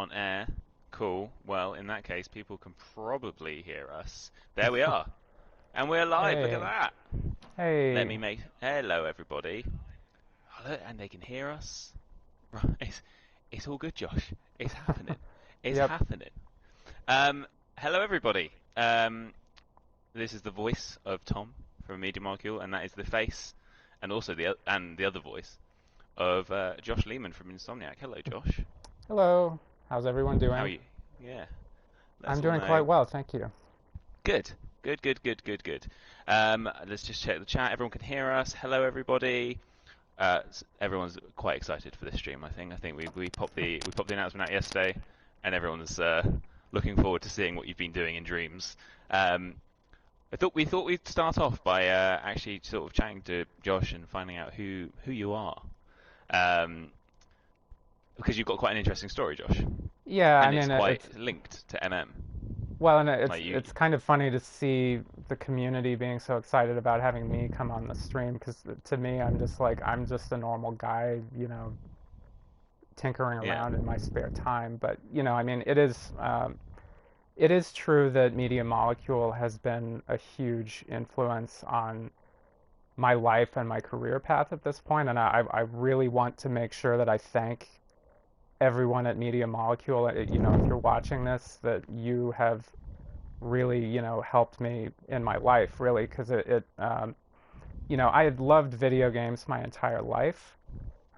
on air. Cool. Well, in that case, people can probably hear us. There we are. And we're live. Look at Hey, that. Let hey. me make. Hello, everybody. Hello, and they can hear us. Right. It's all good, Josh. It's happening. It's Yep. happening. Um, Hello, everybody. This is the voice of Tom from Media Molecule, and that is the face, and also the other voice of Josh Leman from Insomniac. Hello, Josh. Hello. How's everyone How are doing? you? Yeah. Let I'm us all doing quite know. well, thank you. Good. Good, good, good, good, good. Let's just check the chat. Everyone can hear us. Hello, everybody. Everyone's quite excited for this stream. I think we popped the announcement out yesterday, and everyone's looking forward to seeing what you've been doing in dreams. We thought we'd start off by actually sort of chatting to Josh and finding out who you are, um, because you've got quite an interesting story, Josh, Yeah, I and it's mean it's quite linked to MM. well, and Like you, it's kind of funny to see the community being so excited about having me come on the stream because to me I'm just a normal guy, tinkering yeah. around in my spare time. But I mean it is true that Media Molecule has been a huge influence on my life and my career path at this point, and I really want to make sure that I thank everyone at Media Molecule. If you're watching this, that you have really, helped me in my life, really, because I had loved video games my entire life,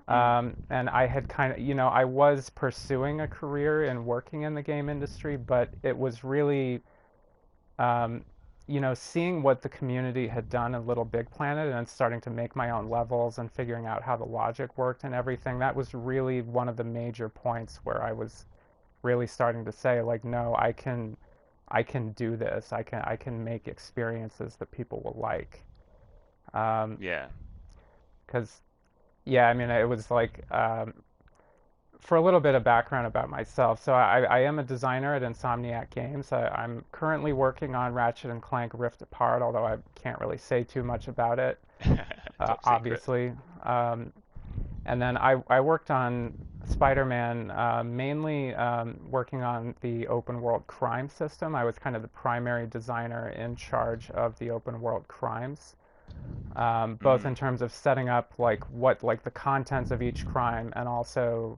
Mm. and I had kind of, I was pursuing a career in working in the game industry, but it was really um, seeing what the community had done in Little Big Planet and then starting to make my own levels and figuring out how the logic worked and everything, that was really one of the major points where I was really starting to say, like, no, I can do this. I can make experiences that people will like. Um, Yeah. 'Cause yeah, I mean, it was like for a little bit of background about myself, so I am a designer at Insomniac Games. I'm currently working on Ratchet and Clank Rift Apart, although I can't really say too much about it, Top secret. obviously. Um, and then I worked on Spider-Man, mainly working on the open world crime system. I was kind of the primary designer in charge of the open world crimes, both in Mm. terms of setting up like the contents of each crime and also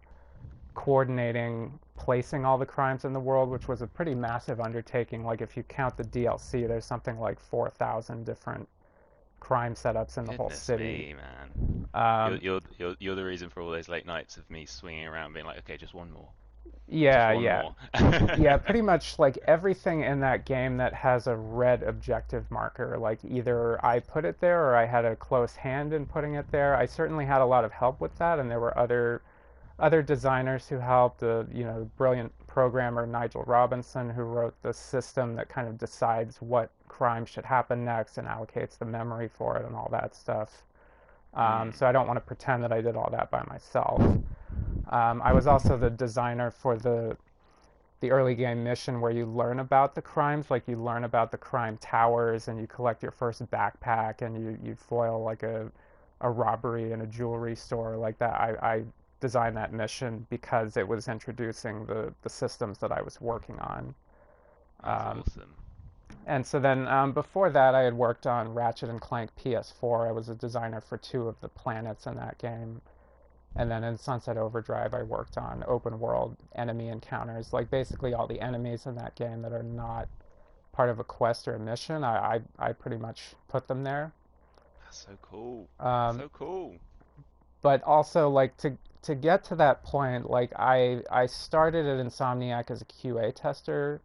coordinating placing all the crimes in the world, which was a pretty massive undertaking. Like if you count the DLC, there's something like 4,000 different crime setups in the whole Goodness city. me, man. Um, You're the reason for all those late nights of me swinging around, being like, okay, just one more, just yeah, one yeah, more. yeah. Pretty much like everything in that game that has a red objective marker, like either I put it there or I had a close hand in putting it there. I certainly had a lot of help with that, and there were other designers who helped. Brilliant programmer Nigel Robinson, who wrote the system that kind of decides what crime should happen next and allocates the memory for it and all that stuff. Mm. So I don't want to pretend that I did all that by myself. I was also the designer for the early game mission where you learn about the crimes, like you learn about the crime towers and you collect your first backpack and you foil like a robbery in a jewelry store like that. I designed that mission because it was introducing the systems that I was working on. That's Um, awesome. and so then before that, I had worked on Ratchet and Clank PS4. I was a designer for two of the planets in that game. And then in Sunset Overdrive, I worked on open world enemy encounters, like basically all the enemies in that game that are not part of a quest or a mission. I pretty much put them there. That's so cool. Um, So cool. but also like to get to that point, like I started at Insomniac as a QA tester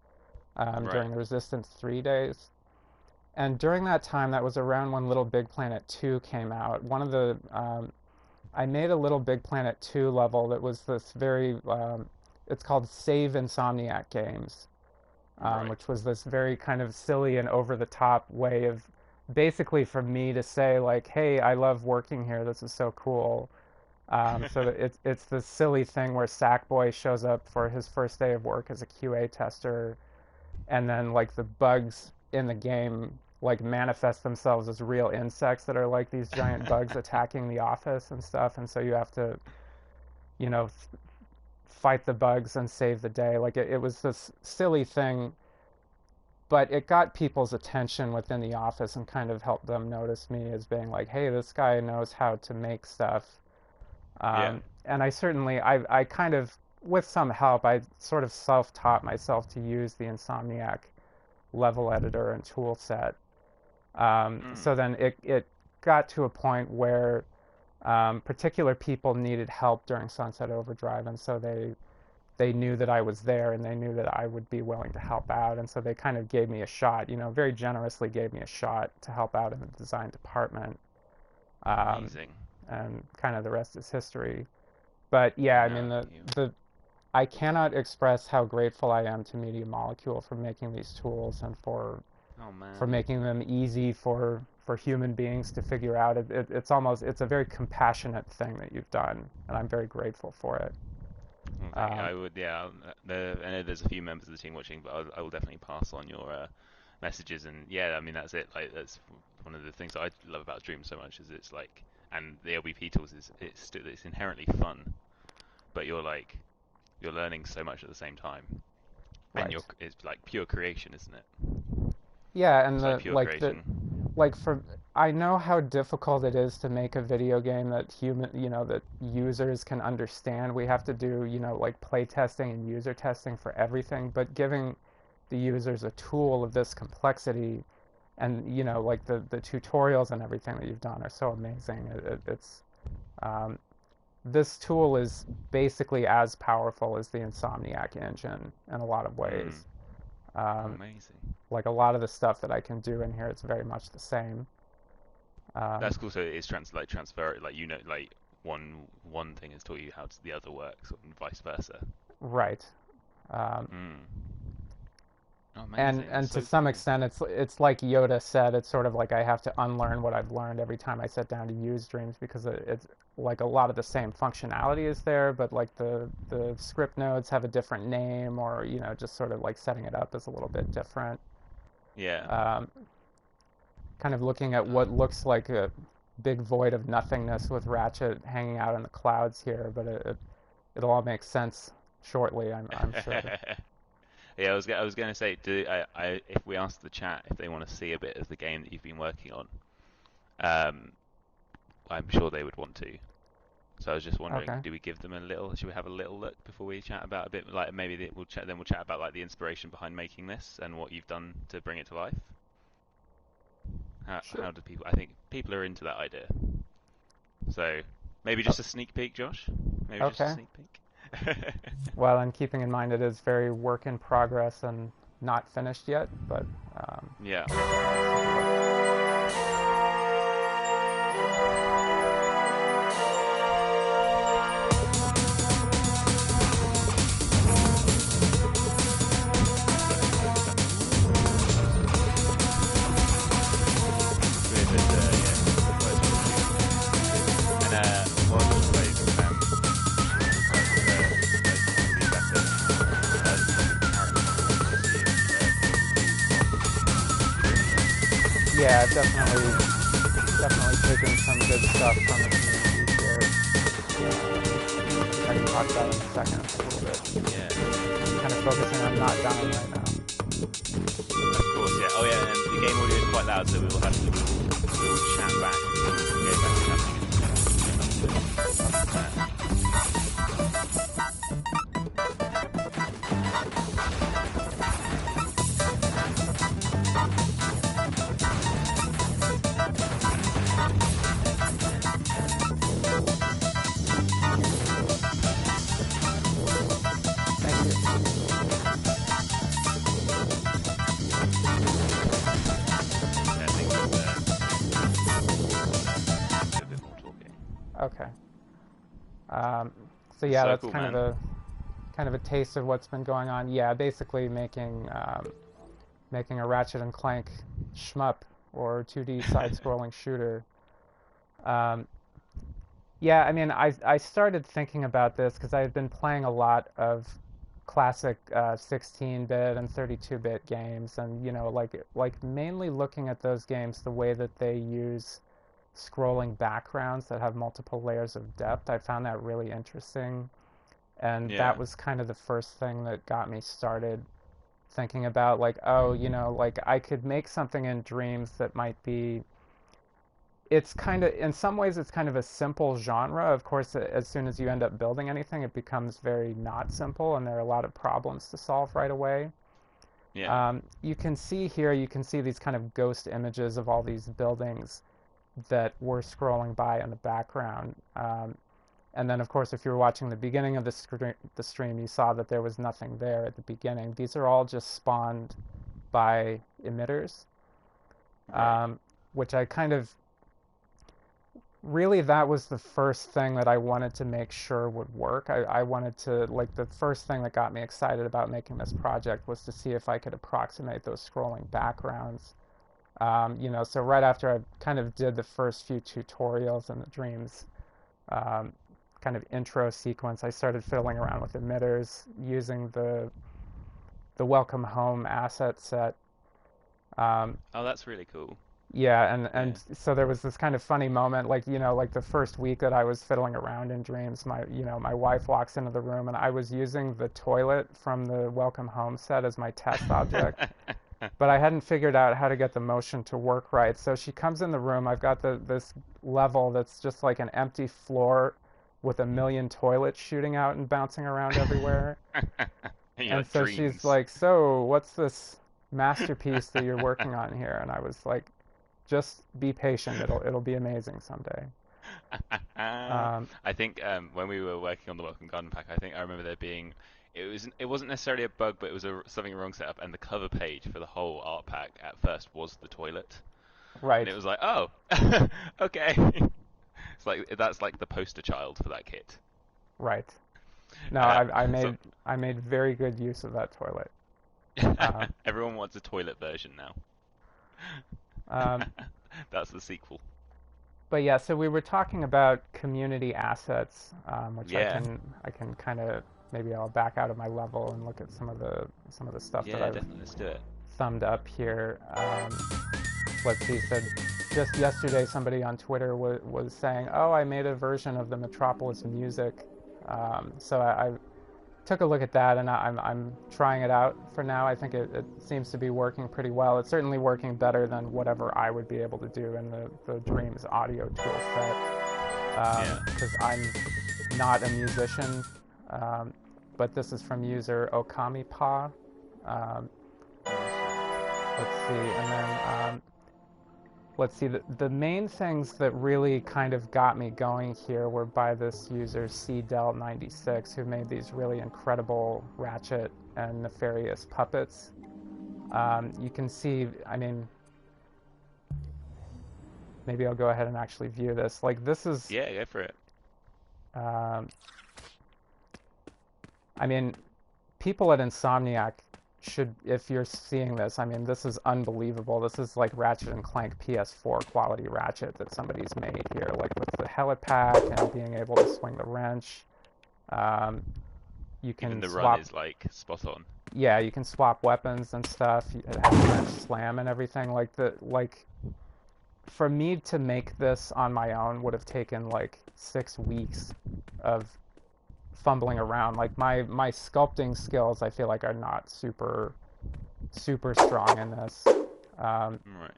Right. during the Resistance 3 days. And during that time, that was around when Little Big Planet 2 came out. I made a Little Big Planet 2 level that was this it's called Save Insomniac Games, Right. which was this very kind of silly and over the top way of basically for me to say, like, hey, I love working here. This is so cool. So that it's this silly thing where Sackboy shows up for his first day of work as a QA tester, and then like the bugs in the game like manifest themselves as real insects that are like these giant bugs attacking the office and stuff, and so you have to you know fight the bugs and save the day. Like it was this silly thing, but it got people's attention within the office and kind of helped them notice me as being like, hey, this guy knows how to make stuff. Yeah. And I kind of, with some help, I sort of self-taught myself to use the Insomniac level editor and tool set. Mm. So then it got to a point where particular people needed help during Sunset Overdrive, and so they knew that I was there and they knew that I would be willing to help out, and so they kind of gave me a shot, very generously gave me a shot to help out in the design department, um, Amazing. and kind of the rest is history. But yeah, Yeah, I no, mean you. the I cannot express how grateful I am to Media Molecule for making these tools and Oh for man. making them easy for human beings to figure out. It's a very compassionate thing that you've done, and I'm very grateful for it. Well, thank you. Um, I would, yeah. I know there's a few members of the team watching, but I will definitely pass on your messages. And yeah, I mean that's it. Like that's one of the things that I love about Dream so much is it's like, and the LBP tools is it's inherently fun, but you're learning so much at the same time, and right. it's like pure creation, isn't it? Yeah, and It's like pure creation. like for I know how difficult it is to make a video game that that users can understand. We have to do, like play testing and user testing for everything, but giving the users a tool of this complexity and, like the tutorials and everything that you've done are so amazing. Um, this tool is basically as powerful as the Insomniac engine in a lot of Mm, ways. Um, amazing. like a lot of the stuff that I can do in here, it's very much the same. Um, That's cool. So it's transfer like like one thing has taught you how the other works, and vice versa. right. Um, Mm. Oh, and amazing. That's and to so some cool. extent, it's like Yoda said. It's sort of like I have to unlearn what I've learned every time I sit down to use Dreams because it's like a lot of the same functionality is there, but like the script nodes have a different name, or just sort of like setting it up is a little bit different. Yeah. Um, Kind of looking at what looks like a big void of nothingness with Ratchet hanging out in the clouds here, but it'll all make sense shortly, I'm sure. Yeah, I was going to say, if we ask the chat if they want to see a bit of the game that you've been working on, um, I'm sure they would want to. So I was just wondering, Okay. do we give them a little? Should we have a little look before we chat about a bit? Like maybe we'll chat about like the inspiration behind making this and what you've done to bring it to life. Sure. How do people? I think people are into that idea. So maybe Oh, just a sneak peek, Josh. Maybe just a okay. sneak peek. Well, and keeping in mind it is very work in progress and not finished yet, but Yeah. let's take a look. It's weird that yeah, the first one is good. And while Josh plays, like probably better. There's like a character model that you see in Dreams. Yeah, I've definitely taken some good stuff from the community here, which I can talk about in a second a little bit. Yeah, Kind of focusing on not dying right now. of course. Yeah. Oh yeah, and the game audio is quite loud, so we will chat back. We'll go back to chatting in just a second when we get back to it. Okay. Uh, Thank you. I think it's we can do a bit more talking. Okay. Um, so yeah, So that's cool, man. kind of a taste of what's been going on. Yeah, basically making a Ratchet and Clank shmup or 2D side-scrolling shooter. Um, yeah, I mean, I started thinking about this because I had been playing a lot of classic 16-bit and 32-bit games, and like mainly looking at those games the way that they use scrolling backgrounds that have multiple layers of depth. I found that really interesting. And that Yeah. was kind of the first thing that got me started thinking about like, oh, like I could make something in dreams that might be, it's kind of, in some ways it's kind of a simple genre. Of course, as soon as you end up building anything, it becomes very not simple, and there are a lot of problems to solve right away. Yeah. You can see here, you can see these kind of ghost images of all these buildings that were scrolling by in the background. And then, of course, if you were watching the beginning of the stream, you saw that there was nothing there at the beginning. These are all just spawned by emitters, Right. um, which I kind of really, that was the first thing that I wanted to make sure would work. I wanted to, like, the first thing that got me excited about making this project was to see if I could approximate those scrolling backgrounds. So right after I kind of did the first few tutorials in the Dreams um, kind of intro sequence, I started fiddling around with emitters using the Welcome Home asset set. Um, Oh, that's really cool. Yeah, Yeah. and so there was this kind of funny moment, like, like the first week that I was fiddling around in Dreams, my wife walks into the room and I was using the toilet from the Welcome Home set as my test object, but I hadn't figured out how to get the motion to work right. So she comes in the room, I've got this level that's just like an empty floor with a million toilets shooting out and bouncing around everywhere. And you're And like so she's dreams. like, "So, what's this masterpiece that you're working on here?" And I was like, just be patient. It'll be amazing someday. Um, I think when we were working on the Welcome Garden Pack, I think I remember there being it wasn't necessarily a bug, but it was something wrong set up, and the cover page for the whole art pack at first was the toilet, and right, it was like, oh, okay. It's like that's like the poster child for that kit. right. No, Uh, I so made I made very good use of that toilet. Uh, everyone wants a toilet version now. um, That's the sequel. but yeah, so we were talking about community assets, which I Yeah, can kind of, maybe I'll back out of my level and look at some of the stuff that yeah, I've definitely. Let's do it. thumbed up here. Let's see, said just yesterday somebody on Twitter was saying, "Oh, I made a version of the Metropolis music." So I took a look at that, and I'm trying it out for now. I think it seems to be working pretty well. It's certainly working better than whatever I would be able to do in the Dreams audio tool set, Yeah. because I'm not a musician. Um, but this is from user Okamipa. Um, Awesome. let's see, and then let's see, the main things that really kind of got me going here were by this user CDel96, who made these really incredible Ratchet and Nefarious puppets. You can see, I mean, maybe I'll go ahead and actually view this. Like, this is, Yeah, go for it. um, I mean, people at Insomniac should, if you're seeing this, I mean, this is unbelievable. This is like Ratchet and Clank PS4 quality Ratchet that somebody's made here, like with the helipad and being able to swing the wrench. Um, you Even can the run swap, is like spot on. yeah, you can swap weapons and stuff. It has wrench slam and everything. Like for me to make this on my own would have taken like 6 weeks of fumbling around. Like my sculpting skills, I feel like are not super strong in this. Um, Right.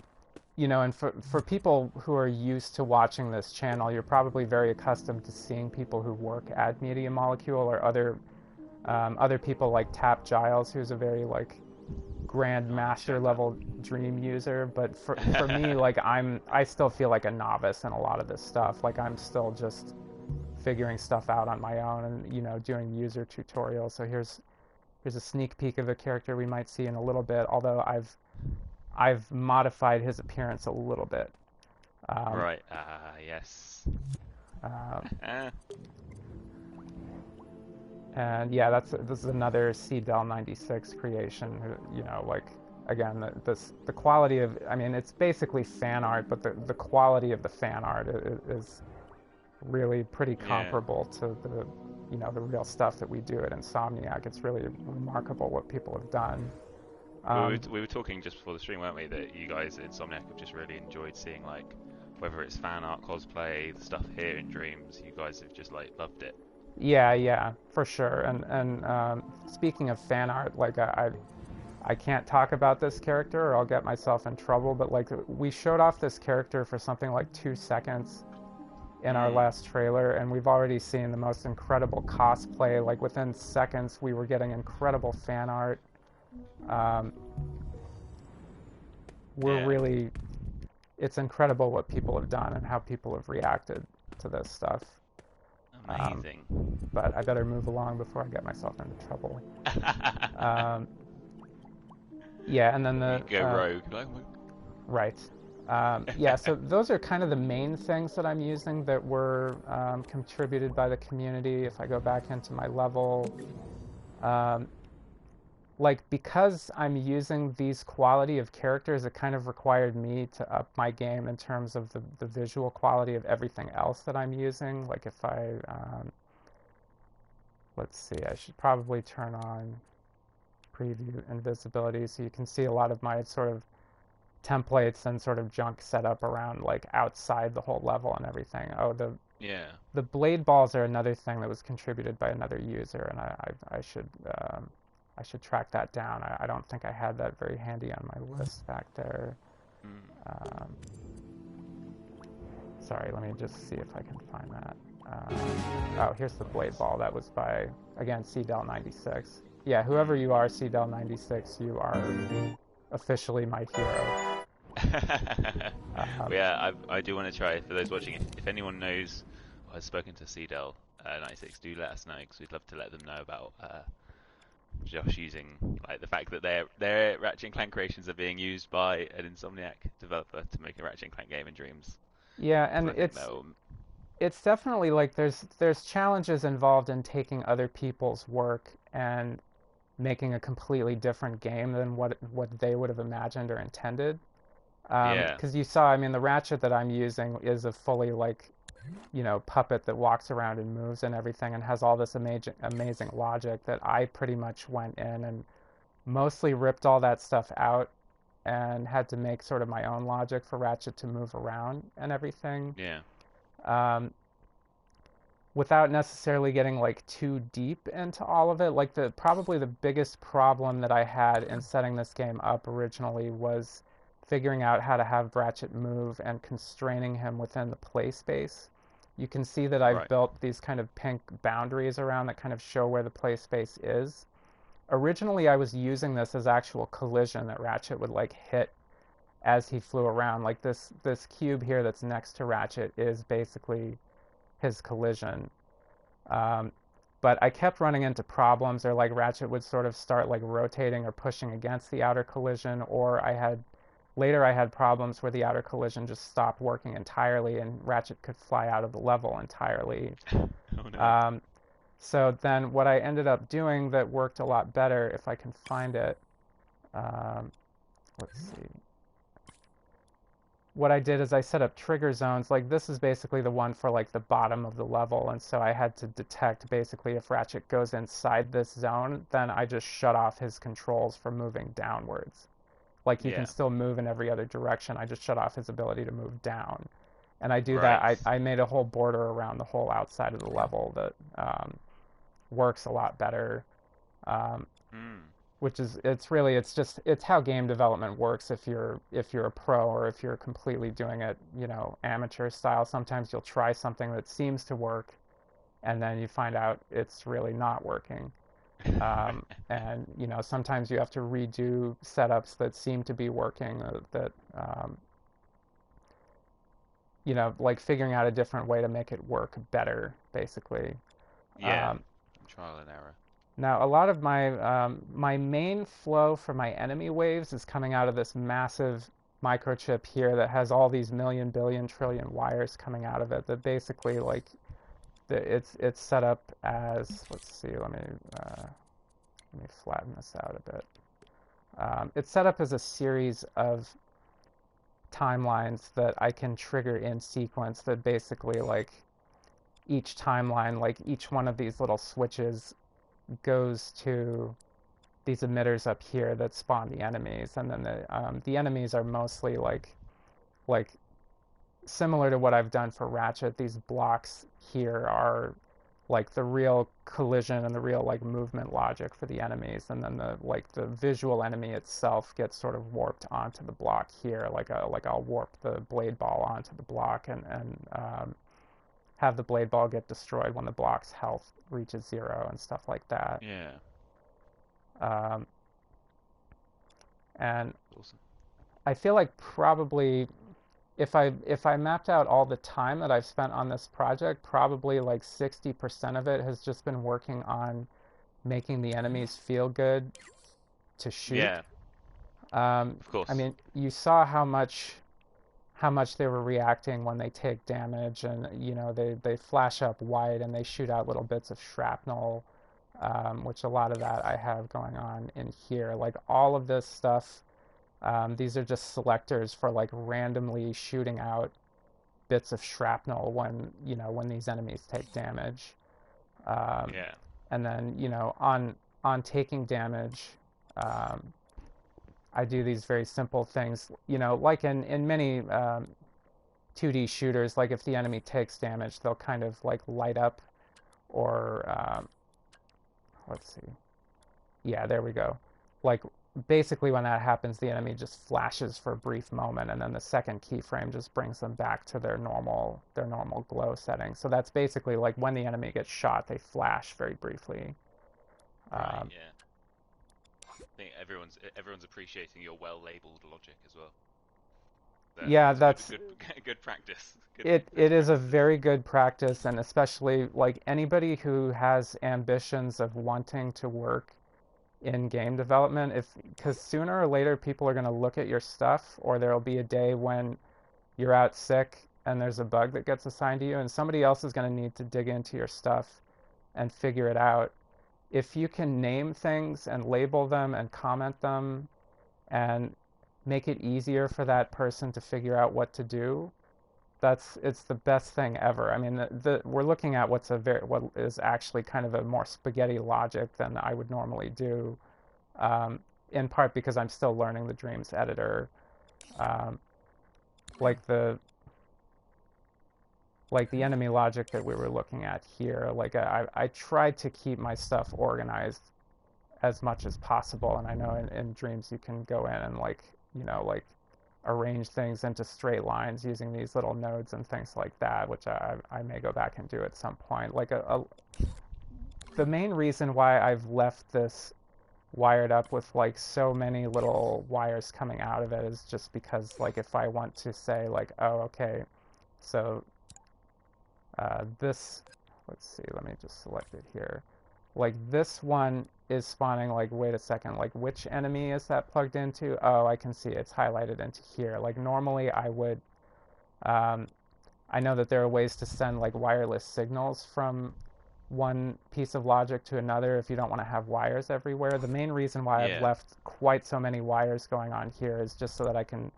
and for people who are used to watching this channel, you're probably very accustomed to seeing people who work at Media Molecule or other people like Tap Giles, who's a very like grand Oh, master shout out. level dream user. But for me, like I still feel like a novice in a lot of this stuff. Like I'm still just figuring stuff out on my own and doing user tutorials. So here's a sneak peek of a character we might see in a little bit, although I've modified his appearance a little bit. Um, Right. Ah, yes. uh, Ah, and yeah, this is another CDel96 creation. Like again, the quality of, I mean, it's basically fan art, but the quality of the fan art is really pretty yeah. comparable to the real stuff that we do at Insomniac. It's really remarkable what people have done. Well, Um, we were talking just before the stream, weren't we? That you guys at Insomniac have just really enjoyed seeing like whether it's fan art, cosplay, the stuff here in Dreams. You guys have just like loved it. Yeah, for sure. And speaking of fan art, like I can't talk about this character or I'll get myself in trouble, but like we showed off this character for something like 2 seconds in our Mm, last trailer, and we've already seen the most incredible cosplay. Like within seconds, we were getting incredible fan art. Um, we're yeah, really, it's incredible what people have done and how people have reacted to this stuff. Um, amazing. but I better move along before I get myself into trouble. Um, yeah, and then You the go rogue. Like, right. Yeah, so those are kind of the main things that I'm using that were contributed by the community. If I go back into my level, um, like because I'm using these quality of characters, it kind of required me to up my game in terms of the visual quality of everything else that I'm using. Like if let's see, I should probably turn on preview invisibility so you can see a lot of my sort of templates and sort of junk set up around like outside the whole level and everything. Oh, yeah. the blade balls are another thing that was contributed by another user, and I should track that down. I don't think I had that very handy on my list back there. Mm. Um, Sorry, let me just see if I can find that. Oh, here's the blade ball. That was by again CDEL96. Yeah, whoever you are, CDEL96, you are officially my hero. Um, Yeah, I do want to try. For those watching, if anyone knows or has spoken to CDEL 96, do let us know because we'd love to let them know about Josh using like the fact that their Ratchet and Clank creations are being used by an Insomniac developer to make a Ratchet and Clank game in Dreams. yeah, Because and I think they'll, it's definitely like there's challenges involved in taking other people's work and making a completely different game than what they would have imagined or intended. yeah, Because you saw, I mean, the Ratchet that I'm using is a fully like puppet that walks around and moves and everything and has all this amazing logic that I pretty much went in and mostly ripped all that stuff out and had to make sort of my own logic for Ratchet to move around and everything. yeah, Um, Without necessarily getting like too deep into all of it, like the probably the biggest problem that I had in setting this game up originally was figuring out how to have Ratchet move and constraining him within the play space. You can see that I've right, built these kind of pink boundaries around that kind of show where the play space is. Originally, I was using this as actual collision that Ratchet would like hit as he flew around. Like this cube here that's next to Ratchet is basically his collision. Um, but I kept running into problems, or like Ratchet would sort of start like rotating or pushing against the outer collision, or I had problems where the outer collision just stopped working entirely and Ratchet could fly out of the level entirely. oh no, Um, so then what I ended up doing that worked a lot better, if I can find it, um, let's see, what I did is I set up trigger zones. Like this is basically the one for like the bottom of the level, and so I had to detect basically if Ratchet goes inside this zone, then I just shut off his controls for moving downwards. Like he can yeah, still move in every other direction. I just shut off his ability to move down. And I do that. right, I made a whole border around the whole outside of the level that works a lot better. Um, mm. which is it's how game development works if you're a pro or if you're completely doing it amateur style. Sometimes you'll try something that seems to work and then you find out it's really not working. And sometimes you have to redo setups that seem to be working, that like figuring out a different way to make it work better basically. yeah, um, trial and error. Now, a lot of my main flow for my enemy waves is coming out of this massive microchip here that has all these million, billion, trillion wires coming out of it. That basically like it's set up as, let's see, let me flatten this out a bit. It's set up as a series of timelines that I can trigger in sequence. That basically like each timeline, like each one of these little switches goes to these emitters up here that spawn the enemies, and then the enemies are mostly like similar to what I've done for Ratchet. These blocks here are like the real collision and the real like movement logic for the enemies, and then the visual enemy itself gets sort of warped onto the block here. Like I'll warp the blade ball onto the block and have the blade ball get destroyed when the block's health reaches zero and stuff like that. Yeah. Um, and Awesome. I feel like probably if I mapped out all the time that I've spent on this project, probably like 60% of it has just been working on making the enemies feel good to shoot. Yeah. Of I course. mean, you saw how much they were reacting when they take damage, and they flash up white and they shoot out little bits of shrapnel, which a lot of that I have going on in here. Like all of this stuff, these are just selectors for like randomly shooting out bits of shrapnel when these enemies take damage. Um, Yeah. and then on taking damage, um, I do these very simple things. Like in many 2D shooters, like if the enemy takes damage, they'll kind of like light up, or let's see, yeah, there we go. Like basically when that happens, the enemy just flashes for a brief moment, and then the second keyframe just brings them back to their normal glow setting. So that's basically like when the enemy gets shot, they flash very briefly. Right. Um, Yeah. I think everyone's appreciating your well-labeled logic as well. yeah, That's good. that's Good. Good practice. Good it best is a practices. very good practice, and especially like anybody who has ambitions of wanting to work in game development, if because sooner or later people are going to look at your stuff, or there'll be a day when you're out sick and there's a bug that gets assigned to you, and somebody else is going to need to dig into your stuff and figure it out. If you can name things and label them and comment them and make it easier for that person to figure out what to do, it's the best thing ever. I mean, we're looking at what is actually kind of a more spaghetti logic than I would normally do, um, in part because I'm still learning the Dreams editor. Um, like the like the enemy logic that we were looking at here, like I tried to keep my stuff organized as much as possible, and I know in Dreams you can go in and like arrange things into straight lines using these little nodes and things like that, which I may go back and do at some point. The main reason why I've left this wired up with like so many little wires coming out of it is just because like if I want to say like, oh, okay, so this, let's see, let me just select it here. Like this one is spawning, like, wait a second, like which enemy is that plugged into? Oh, I can see it's highlighted into here. Like normally um, I know that there are ways to send like wireless signals from one piece of logic to another if you don't want to have wires everywhere. The main reason why I've Yeah. left quite so many wires going on here is just so that I can,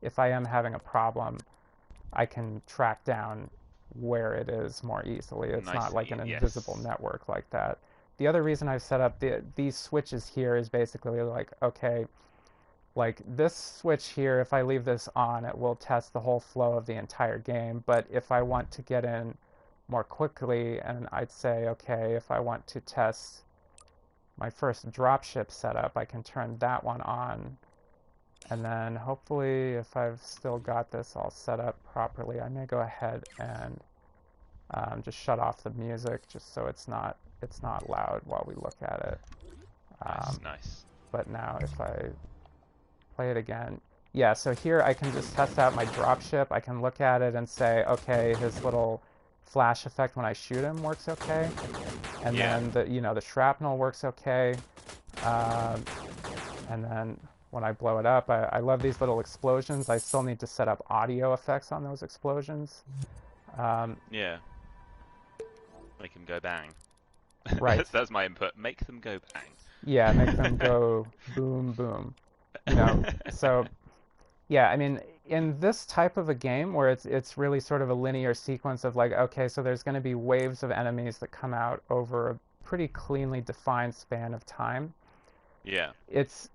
if I am having a problem, I can track down where it is more easily. It's Nice not and like an easy. invisible Yes. network like that. The other reason I've set up these switches here is basically like, okay, like this switch here, if I leave this on, it will test the whole flow of the entire game. But if I want to get in more quickly, and I'd say, okay, if I want to test my first dropship setup, I can turn that one on. And then hopefully, if I've still got this all set up properly, I may go ahead and just shut off the music just so it's not loud while we look at it. Nice. Um, Nice. but now if I play it again, yeah, so here I can just test out my dropship. I can look at it and say, okay, his little flash effect when I shoot him works okay, and Yeah. then the shrapnel works okay, um, and then when I blow it up, I love these little explosions. I still need to set up audio effects on those explosions. Um, Yeah. Make them go bang. right. That's my input. Make them go Yeah, make them bang. go boom, boom. So yeah, I mean, in this type of a game where it's really sort of a linear sequence of like, okay, so there's going to be waves of enemies that come out over a pretty cleanly defined span of time. Yeah. It's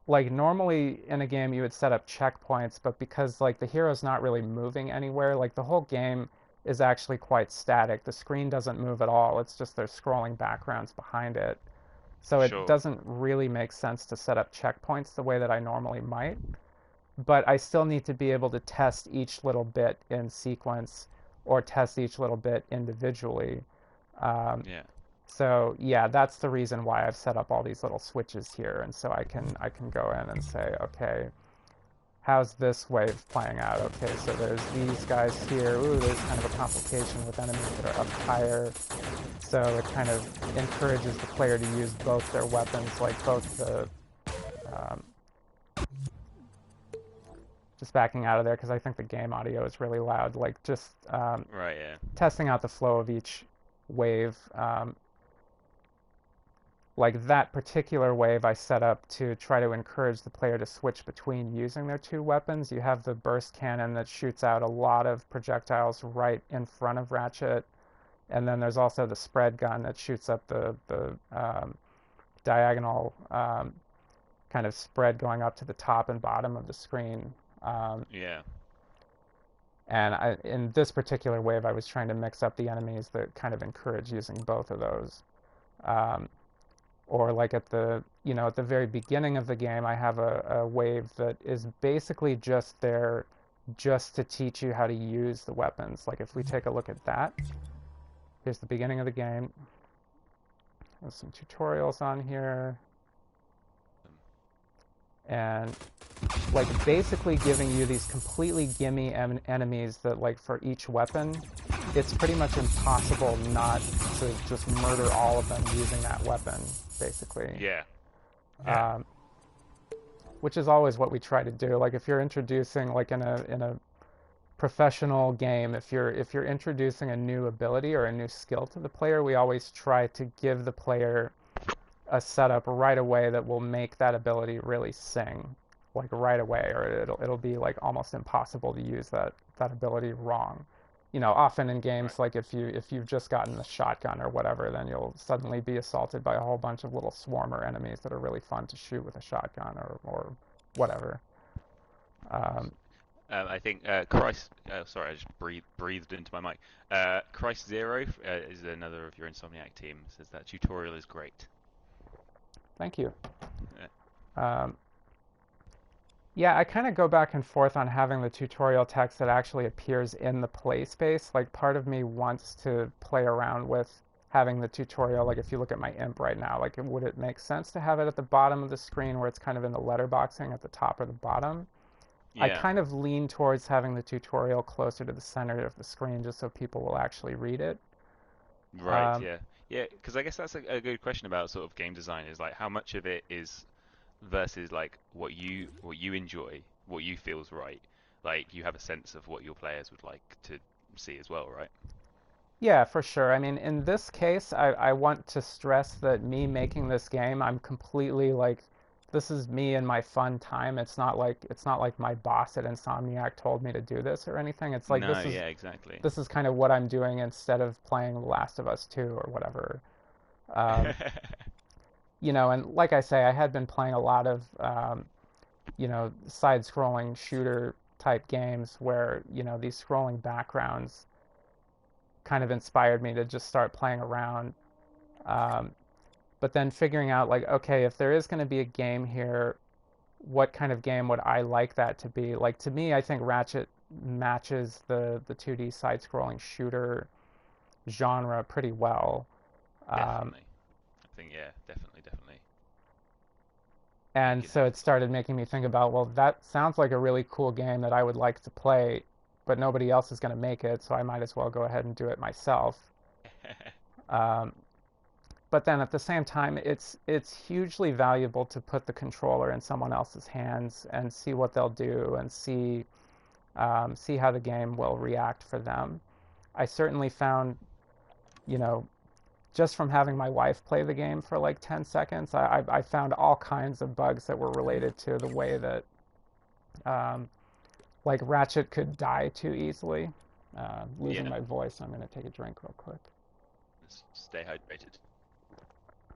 like normally in a game you would set up checkpoints, but because like the hero's not really moving anywhere, like the whole game is actually quite static. The screen doesn't move at all. It's just there's scrolling backgrounds behind it. So it Sure. doesn't really make sense to set up checkpoints the way that I normally might. But I still need to be able to test each little bit in sequence or test each little bit individually. Um, Yeah. so yeah, that's the reason why I've set up all these little switches here, and so I can go in and say, okay, how's this wave playing out? Okay, so there's these guys here. Ooh, there's kind of a complication with enemies that are up higher. So it kind of encourages the player to use both their weapons, like both the um, just backing out of there because I think the game audio is really loud. Like just Right. Yeah. testing out the flow of each wave. Like that particular wave I set up to try to encourage the player to switch between using their two weapons. You have the burst cannon that shoots out a lot of projectiles right in front of Ratchet, and then there's also the spread gun that shoots up the diagonal kind of spread going up to the top and bottom of the screen. Um, Yeah. in this particular wave, I was trying to mix up the enemies that kind of encourage using both of those. Um, or like at the very beginning of the game, I have a wave that is basically just there just to teach you how to use the weapons. Like if we take a look at that, here's the beginning of the game. There's some tutorials on here, and like basically giving you these completely gimme enemies that like for each weapon, it's pretty much impossible not to just murder all of them using that weapon, basically. Yeah. Yeah. Um, which is always what we try to do. Like if you're introducing like in a professional game, if you're introducing a new ability or a new skill to the player, we always try to give the player a setup right away that will make that ability really sing like right away, or it'll be like almost impossible to use that ability wrong. Often in Right. games, like if you've just gotten the shotgun or whatever, then you'll suddenly be assaulted by a whole bunch of little swarmer enemies that are really fun to shoot with a shotgun or whatever. Nice. Um, I think Christ. Sorry, I just breathed into my mic. Christ Zero is another of your Insomniac team. Says that tutorial is great. Thank you. Uh, Um, Yeah, I kind of go back and forth on having the tutorial text that actually appears in the play space. Like part of me wants to play around with having the tutorial. Like if you look at my imp right now, like would it make sense to have it at the bottom of the screen where it's kind of in the letterboxing at the top or the bottom? I yeah. kind of lean towards having the tutorial closer to the center of the screen just so people will actually read it. Right. Um, Yeah. Yeah. Because I guess that's a good question about sort of game design is like how much of it is versus like what you enjoy, what you feels right. Like you have a sense of what your players would like to see as well, right? Yeah, for sure. I mean, in this case, I want to stress that me making this game, I'm completely like, this is me and my fun time. It's not like my boss at Insomniac told me to do this or anything. It's like No. this is Yeah. Exactly. this is kind of what I'm doing instead of playing The Last of Us 2 or whatever. Um, and like I say, I had been playing a lot of side-scrolling shooter type games where, these scrolling backgrounds kind of inspired me to just start playing around. Um, but then figuring out like, okay, if there is going to be a game here, what kind of game would I like that to be? Like to me, I think Ratchet matches the 2D side-scrolling shooter genre pretty well. Um, Definitely. I think yeah. Definitely. Definitely. You and can so have it sort started making me think about, well, that sounds like a really cool game that I would like to play, but nobody else is going to make it, so I might as well go ahead and do it myself. of. Um, but then at the same time, it's hugely valuable to put the controller in someone else's hands and see what they'll do and see how the game will react for them. I certainly found, you know, just from having my wife play the game for like 10 seconds, I found all kinds of bugs that were related to the way that um, like Ratchet could die too easily. Losing Yeah. my voice, I'm going to take a drink real quick. Stay hydrated.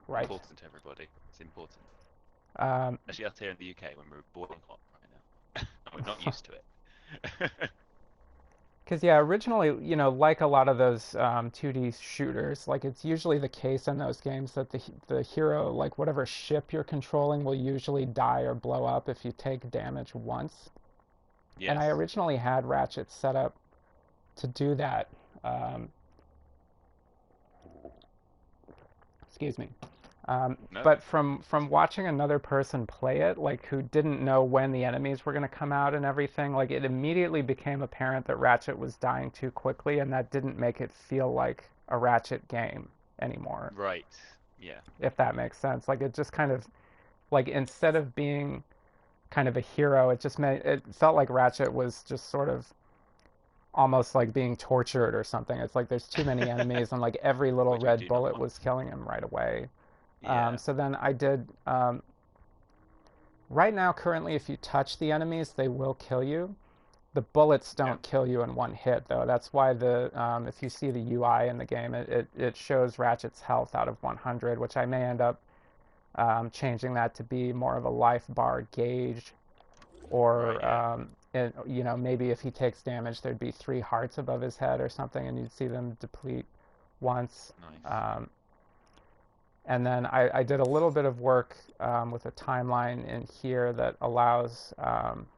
Right. Important, everybody. It's important. Um, Especially us here in the UK when we're boiling hot right now. And we're not used to it. Because yeah, originally, like a lot of those 2D shooters, like it's usually the case in those games that the hero, like whatever ship you're controlling, will usually die or blow up if you take damage once. And I Yes. originally had Ratchet set up to do that. Um, excuse me. No, But from watching another person play it, like who didn't know when the enemies were going to come out and everything, like it immediately became apparent that Ratchet was dying too quickly, and that didn't make it feel like a Ratchet game anymore, right. Yeah. if that makes sense. Like it just kind of like instead of being kind of a hero, it felt like Ratchet was just sort of almost like being tortured or something. It's like there's too many enemies, and like every little Which we red do not bullet want. was killing him right away. Yeah. So then I did. Right now, currently, if you touch the enemies, they will kill you. The bullets Okay. don't kill you in one hit, though. That's why if you see the UI in the game, it shows Ratchet's health out of 100, which I may end up changing that to be more of a life bar gauge, Right. or Yeah. maybe if he takes damage, there'd be 3 hearts above his head or something, and you'd see them deplete once. Nice. Um, and then I did a little bit of work with a timeline in here that allows,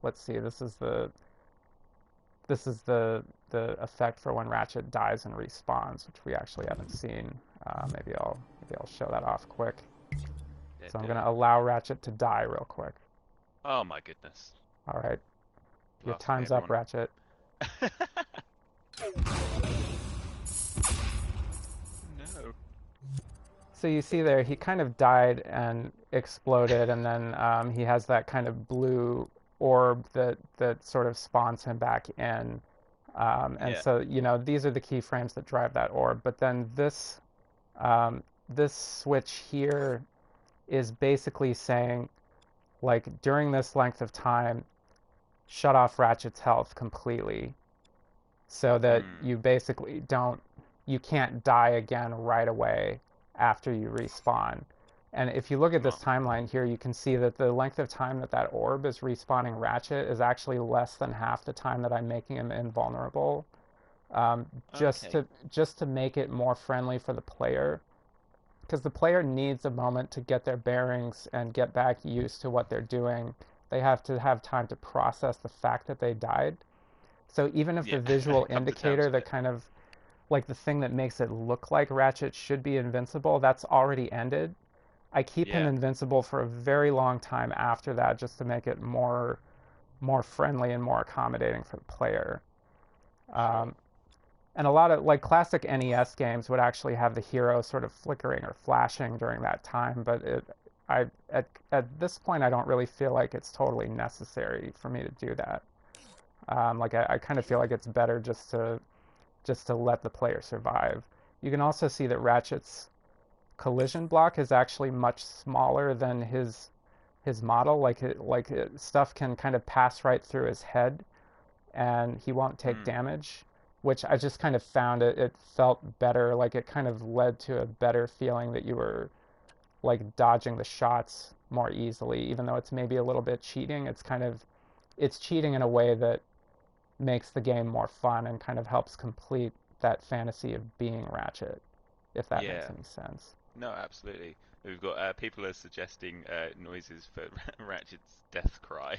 let's see, this is the effect for when Ratchet dies and respawns, which we actually haven't seen. Maybe I'll show that off quick. Yeah, So I'm do gonna it. allow Ratchet to die real quick. Oh my goodness. All right, your Last away, time's up, everyone. Ratchet. No. So you see there, he kind of died and exploded, and then he has that kind of blue orb that sort of spawns him back in. And Yeah. so, these are the keyframes that drive that orb. But then this switch here is basically saying, like, during this length of time, shut off Ratchet's health completely, so that Hmm. you basically you can't die again right away after you respawn. And if you look at this Smart. timeline here, you can see that the length of time that orb is respawning Ratchet is actually less than half the time that I'm making him invulnerable. Um, just Okay. to just to make it more friendly for the player, because the player needs a moment to get their bearings and get back used to what they're doing. They have to have time to process the fact that they died. So even if Yeah. the visual Come to terms indicator, with that it. kind of like the thing that makes it look like Ratchet should be invincible, that's already ended. I keep him Yeah. invincible for a very long time after that, just to make it more friendly and more accommodating for the player. Sure. Um, and a lot of like classic NES games would actually have the hero sort of flickering or flashing during that time, but I at this point I don't really feel like it's totally necessary for me to do that. Like I kind of feel like it's better just to let the player survive. You can also see that Ratchet's collision block is actually much smaller than his model. Stuff can kind of pass right through his head, and he won't take Hmm. damage, which I just kind of found it felt better. Like it kind of led to a better feeling that you were like dodging the shots more easily, even though it's maybe a little bit cheating. It's cheating in a way that makes the game more fun and kind of helps complete that fantasy of being Ratchet, if that makes Yeah. any sense. No, absolutely. We've got people are suggesting noises for Ratchet's death cry.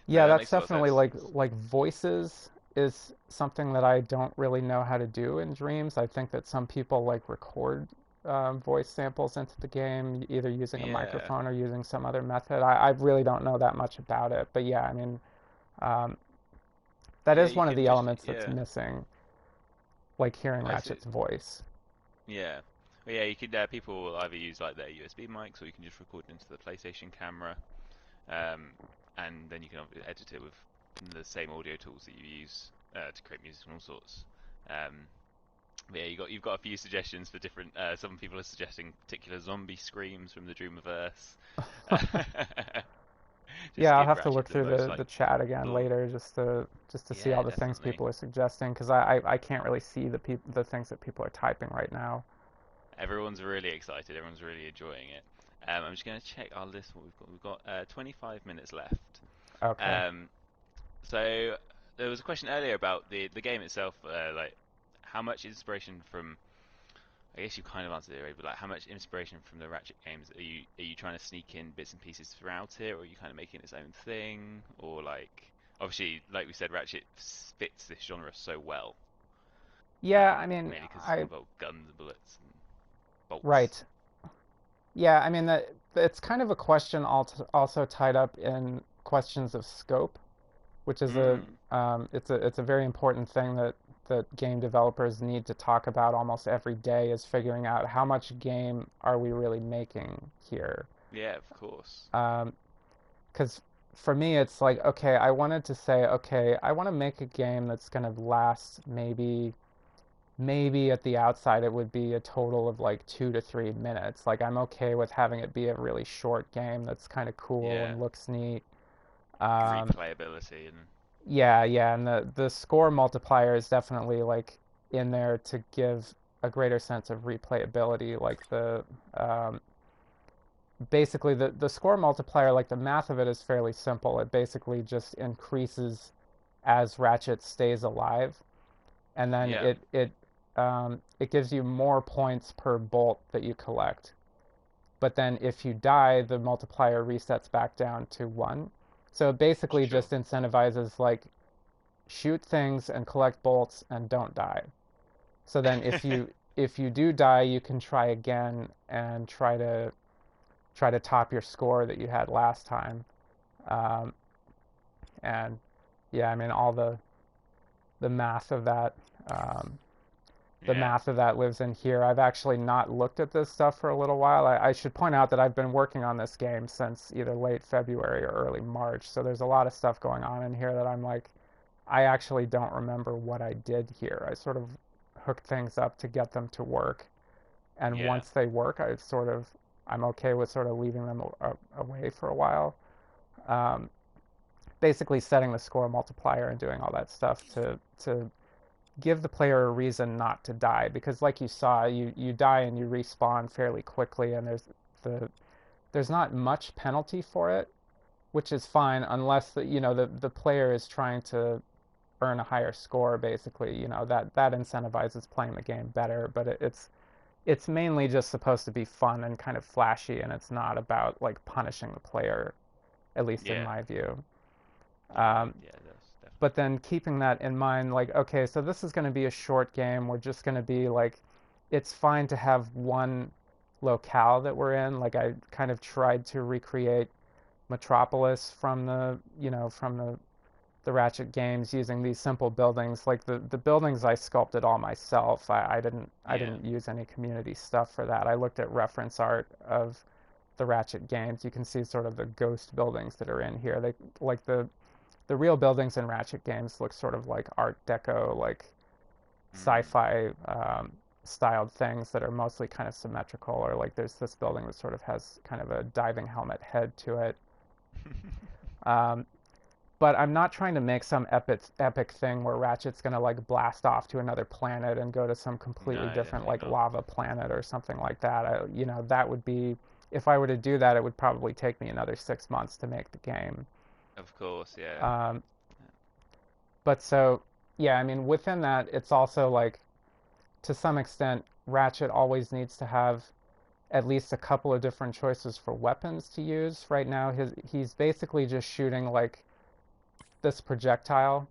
No, Yeah, that that's makes a lot of definitely sense. like voices is something that I don't really know how to do in Dreams. I think that some people like record voice samples into the game, either using a Yeah. microphone or using some other method. I really don't know that much about it, but yeah, I mean, um, that Yeah, is you one of can the just elements that's yeah. missing, like hearing Well, Ratchet's voice. yeah. Well, yeah, you could people will either use like their USB mics or you can just record into the PlayStation camera. Um, and then you can edit it with the same audio tools that you use to create music and all sorts. Um, but yeah, you've got a few suggestions for different. Some people are suggesting particular zombie screams from the Dreamverse. Just to Yeah, I'll give have to Ratchet look the through most the like chat again full. later, just to see all Yeah, the things definitely. people are suggesting, because I can't really see the things that people are typing right now. Everyone's really excited. Everyone's really enjoying it. I'm just going to check our list. What we've got. We've got 25 minutes left. Okay. Um, So there was a question earlier about the game itself, like how much inspiration from. I guess you kind of answered it already, but like how much inspiration from the Ratchet games are you trying to sneak in bits and pieces throughout it, or are you kind of making its own thing, or like obviously like we said, Ratchet fits this genre so well, Yeah, I mean, mainly because it's I involved guns and bullets and bolts. right. Yeah, I mean that it's kind of a question also tied up in questions of scope, which is Mm, it's a very important thing that game developers need to talk about almost every day is figuring out how much game are we really making here. yeah, of course. Because for me, it's like, okay, I wanted to say, okay, I want to make a game that's going to last maybe at the outside it would be a total of like 2 to 3 minutes. Like I'm okay with having it be a really short game that's kind of cool Yeah, and looks neat. like Um, replayability and yeah, and the score multiplier is definitely like in there to give a greater sense of replayability. Like the basically the score multiplier, like the math of it is fairly simple. It basically just increases as Ratchet stays alive, and then yeah, it gives you more points per bolt that you collect. But then if you die, the multiplier resets back down to one. So it basically sure. just incentivizes like shoot things and collect bolts and don't die. So then if you do die, you can try again and try to top your score that you had last time. Um, and yeah, I mean all the math of that um, the Yeah, math of that lives in here. I've actually not looked at this stuff for a little while. I should point out that I've been working on this game since either late February or early March. So there's a lot of stuff going on in here that I'm like, I actually don't remember what I did here. I sort of hooked things up to get them to work. And yeah, once they work, I'm okay with sort of leaving them away for a while. Um, basically setting the score multiplier and doing all that stuff to give the player a reason not to die because like you saw you die and you respawn fairly quickly and the there's not much penalty for it, which is fine unless the player is trying to earn a higher score. Basically, that incentivizes playing the game better, but it's mainly just supposed to be fun and kind of flashy, and it's not about like punishing the player, at least in yeah, my view. yeah, um, yeah. That's but definitely. then keeping that in mind, like, okay, so this is going to be a short game. We're just going to be like, it's fine to have one locale that we're in. Like, I kind of tried to recreate Metropolis from the Ratchet games using these simple buildings. Like the buildings I sculpted all myself. I Yeah. didn't use any community stuff for that. I looked at reference art of the Ratchet games. You can see sort of the ghost buildings that are in here. They like the real buildings in Ratchet games look sort of like Art Deco, like Mm. sci-fi styled things that are mostly kind of symmetrical. Or like there's this building that sort of has kind of a diving helmet head to it. Um, but I'm not trying to make some epic thing where Ratchet's gonna like blast off to another planet and go to some completely No, different definitely like not. lava planet or something like that. That would be if I were to do that, it would probably take me another 6 months to make the game. Of course, yeah. Um, but so yeah, I mean within that, it's also like to some extent, Ratchet always needs to have at least a couple of different choices for weapons to use. Right now, he's basically just shooting like this projectile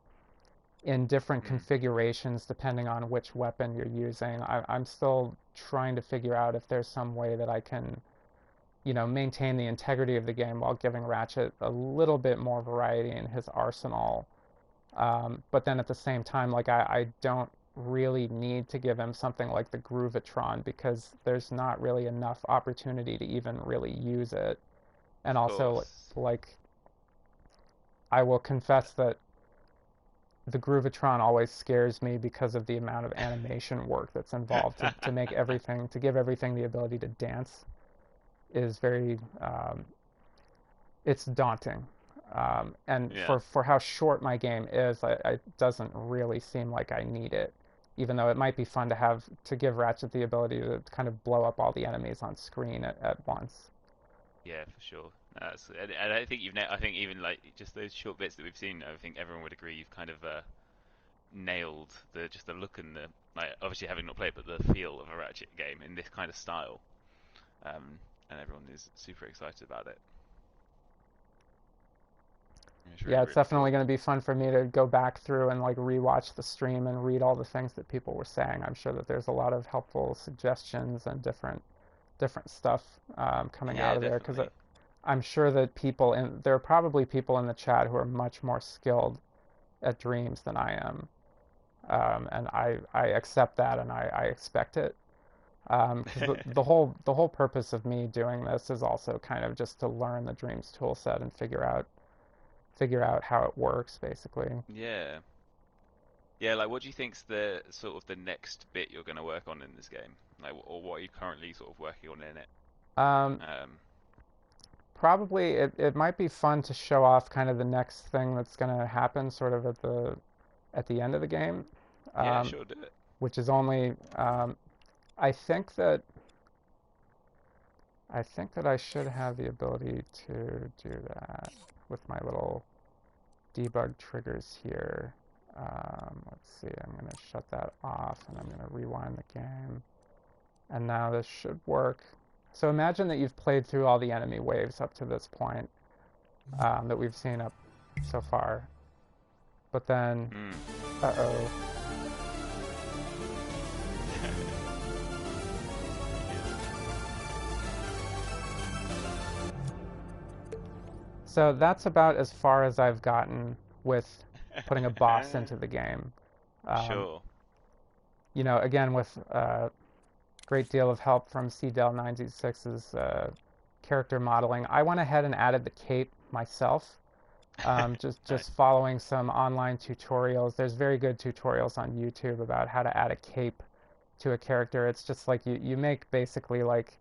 in different Mm. configurations depending on which weapon you're using. I'm still trying to figure out if there's some way that I can, maintain the integrity of the game while giving Ratchet a little bit more variety in his arsenal. But then at the same time, like I don't really need to give him something like the Groovatron because there's not really enough opportunity to even really use it. And Of also, course. like, I will confess that the Groovatron always scares me because of the amount of animation work that's involved to make everything, to give everything the ability to dance is very, it's daunting. And Yeah. for how short my game is, it doesn't really seem like I need it. Even though it might be fun to give Ratchet the ability to kind of blow up all the enemies on screen at once. Yeah, for sure. That's, and I think I think even like just those short bits that we've seen, I think everyone would agree you've kind of nailed the just the look and the like. Obviously, having not played, but the feel of a Ratchet game in this kind of style, um, and everyone is super excited about it. It's Yeah, really, it's really definitely cool. going to be fun for me to go back through and like rewatch the stream and read all the things that people were saying. I'm sure that there's a lot of helpful suggestions and different stuff coming out Yeah, of there because definitely. I'm sure that there are probably people in the chat who are much more skilled at dreams than I am, and I accept that and I expect it because the whole purpose of me doing this is also kind of just to learn the dreams tool set and figure out how it works basically. Yeah. Yeah, like what do you think's the sort of the next bit you're going to work on in this game? Like, or what are you currently sort of working on in it? Um, Um, Probably it might be fun to show off kind of the next thing that's going to happen sort of at the end of the game, yeah, um, sure, do it. which is only I think that I should have the ability to do that with my little debug triggers here. Let's see, I'm going to shut that off and I'm going to rewind the game. And now this should work. So imagine that you've played through all the enemy waves up to this point that we've seen up so far. But then, Mm. uh-oh. So that's about as far as I've gotten with putting a boss into the game. Um, Sure. Again, with a great deal of help from CDEL926's character modeling, I went ahead and added the cape myself. Just Nice. following some online tutorials. There's very good tutorials on YouTube about how to add a cape to a character. It's just like you make basically like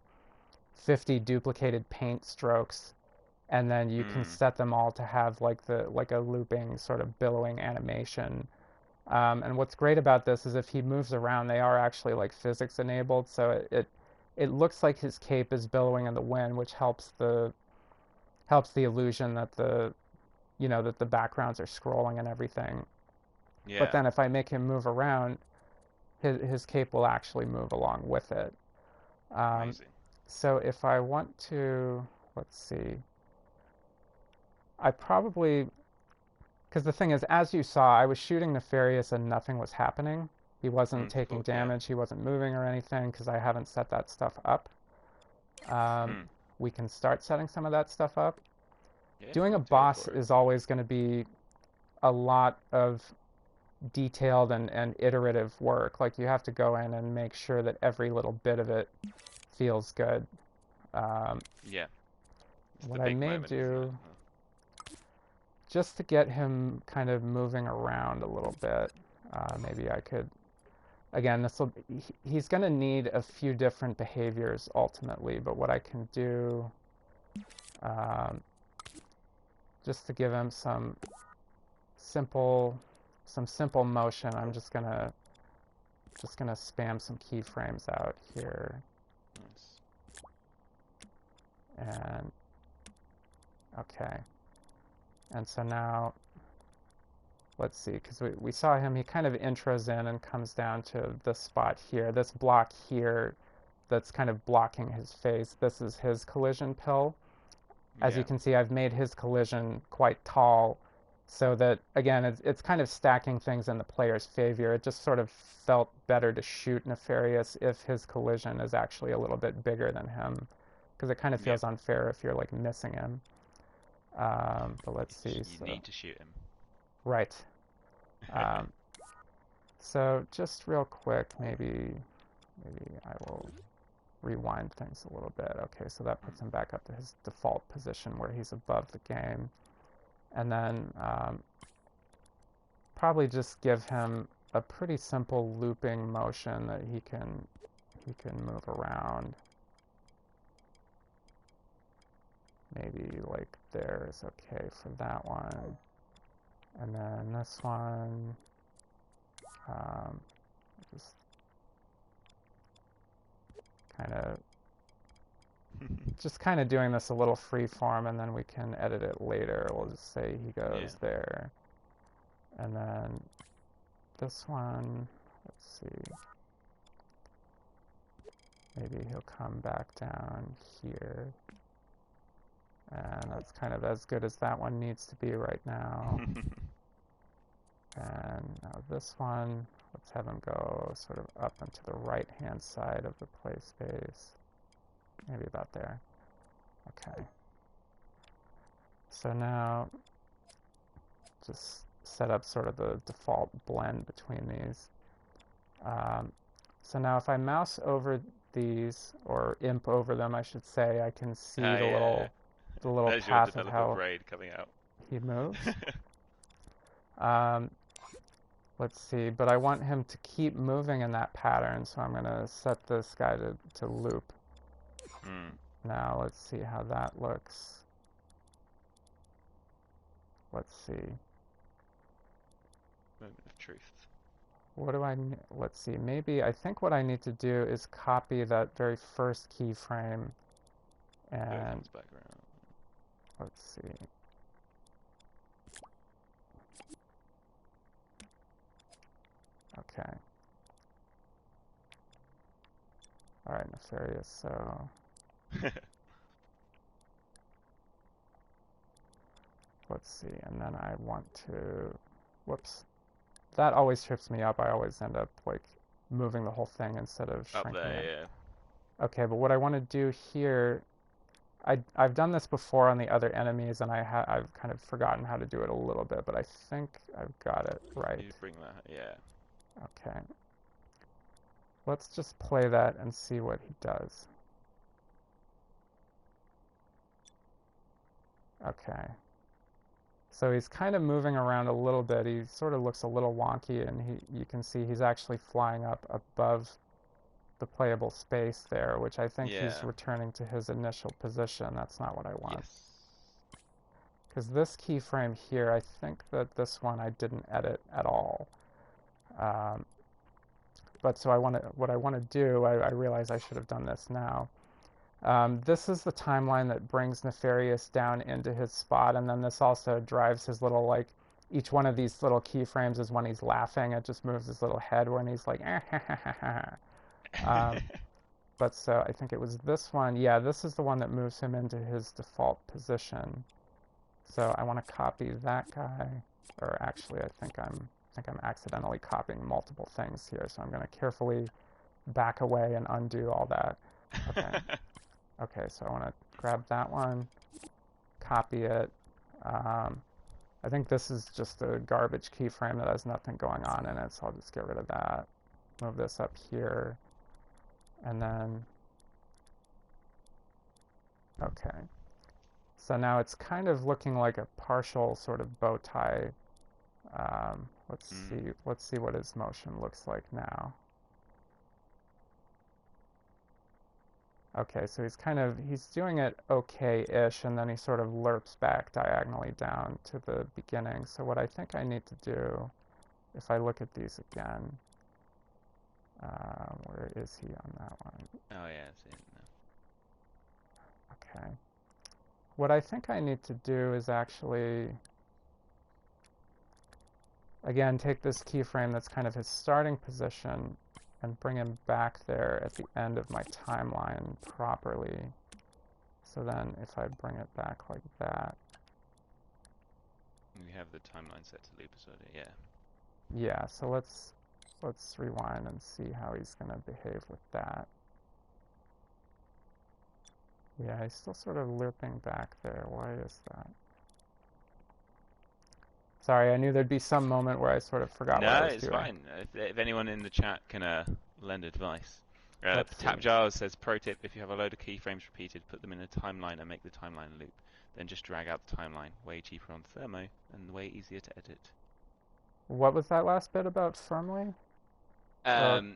50 duplicated paint strokes and then you can Mm. set them all to have like a looping sort of billowing animation. And what's great about this is if he moves around, they are actually like physics enabled, so it looks like his cape is billowing in the wind, which helps the illusion that the backgrounds are scrolling and everything. But Yeah. then if I make him move around, his cape will actually move along with it. Um, Amazing. so if I want to, let's see, I probably, because the thing is, as you saw, I was shooting Nefarious and nothing was happening. He wasn't taking Yeah. damage, he wasn't moving or anything because I haven't set that stuff up. Um, Mm. we can start setting some of that stuff up. Yeah, if you Doing a want to go boss for it. is always going to be a lot of detailed and iterative work. Like you have to go in and make sure that every little bit of it feels good. Um, Yeah. It's the what I big may moment, isn't it? do, just to get him kind of moving around a little bit, maybe I could. Again, he's going to need a few different behaviors ultimately, but what I can do, um, just to give him simple simple motion, I'm just gonna spam some keyframes out here. Nice. And okay. And so now, let's see, because we saw him, he kind of intros in and comes down to this spot here, this block here that's kind of blocking his face. This is his collision pill. As you Yeah. can see, I've made his collision quite tall so that, again, it's kind of stacking things in the player's favor. It just sort of felt better to shoot Nefarious if his collision is actually a little bit bigger than him, because it kind of Yeah. feels unfair if you're like missing him. But let's see. You So need to shoot him. right. Um, so just real quick, maybe I will rewind things a little bit. Okay, so that puts him back up to his default position where he's above the game. And then probably just give him a pretty simple looping motion that he can move around. Maybe like there is okay for that one. And then this one, um, just kind of just kind of doing this a little free form, and then we can edit it later. We'll just say he Yeah. goes there. And then this one, let's see, maybe he'll come back down here. And that's kind of as good as that one needs to be right now. And now this one, let's have him go sort of up and to the right-hand side of the play space. Maybe about there. Okay. So now, just set up sort of the default blend between these. So now if I mouse over these, or imp over them, I should say, I can see the Yeah. little There's your path of developer how braid coming out. he moves. Um, let's see, but I want him to keep moving in that pattern, so I'm going to set this guy to loop. Now let's see how that looks. Let's see. Moment of truth. What do I, let's see, maybe, I think what I need to do is copy that very first keyframe, and Background. let's see. Okay. All right, Nefarious, so let's see, and then I want to, whoops. That always trips me up. I always end up like moving the whole thing instead of Up shrinking there, it. yeah. Okay, but what I want to do here, I've done this before on the other enemies, and I've kind of forgotten how to do it a little bit, but I think I've got it right. You bring that, yeah. Okay. Let's just play that and see what he does. Okay. So he's kind of moving around a little bit. He sort of looks a little wonky, and you can see he's actually flying up above the playable space there, which I think he's Yeah. returning to his initial position. That's not what I want. Yes. Because this keyframe here, I think that this one I didn't edit at all. But so what I want to do, I realize I should have done this now. This is the timeline that brings Nefarious down into his spot, and then this also drives his little, like, each one of these little keyframes is when he's laughing. It just moves his little head when he's like, but so I think it was this one. Yeah, this is the one that moves him into his default position. So I want to copy that guy, or actually I think I'm accidentally copying multiple things here. So I'm going to carefully back away and undo all that. Okay. Okay, so I want to grab that one, copy it. I think this is just a garbage keyframe that has nothing going on in it, so I'll just get rid of that. Move this up here, and then, okay. So now it's kind of looking like a partial sort of bow tie. Let's see what his motion looks like now. Okay, so he's doing it okay-ish, and then he sort of lerps back diagonally down to the beginning. So what I think I need to do, if I look at these again, where is he on that one? Oh yeah, I see it now. Okay. What I think I need to do is actually, again, take this keyframe that's kind of his starting position and bring him back there at the end of my timeline properly. So then if I bring it back like that. We have the timeline set to loop, so yeah. Yeah, so let's rewind and see how he's going to behave with that. Yeah, he's still sort of looping back there. Why is that? Sorry, I knew there'd be some moment where I sort of forgot what I No, was it's doing. fine. If anyone in the chat can lend advice. Let's see. Tap Giles says, pro tip, if you have a load of keyframes repeated, put them in a timeline and make the timeline loop. Then just drag out the timeline. Way cheaper on Thermo and way easier to edit. What was that last bit about firmly? So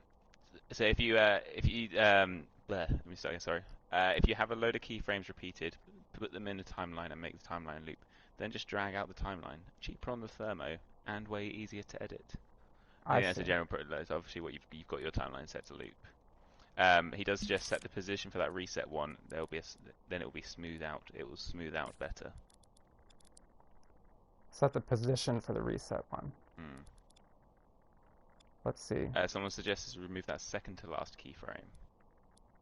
if you let me start again, sorry. If you have a load of keyframes repeated, put them in a timeline and make the timeline loop. Then just drag out the timeline. Cheaper on the Thermo and way easier to edit. I think that's a general so obviously what you've got your timeline set to loop. He does suggest set the position for that reset one. Then it will be smooth out. It will smooth out better. Set the position for the reset one. Hmm. Let's see. Someone suggests to remove that second to last keyframe.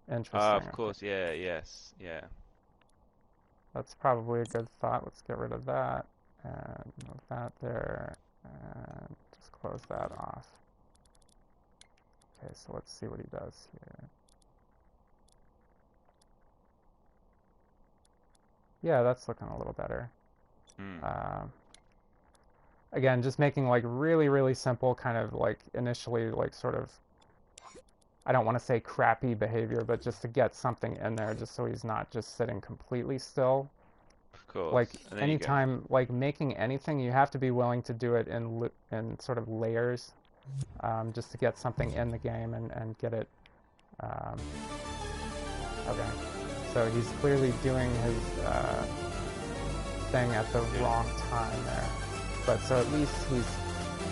Ah, Interesting. of Okay. course. Yeah. Yes. Yeah. That's probably a good thought. Let's get rid of that and move that there and just close that off. Okay, so let's see what he does here. Yeah, that's looking a little better. Hmm. Again, just making like really, really simple kind of like initially like sort of, I don't want to say crappy behavior, but just to get something in there just so he's not just sitting completely still. Of course. Like And there you go. anytime, like making anything, you have to be willing to do it in sort of layers, just to get something in the game and get it. Um, okay, so he's clearly doing his thing at the Good. wrong time there, but so at least he's,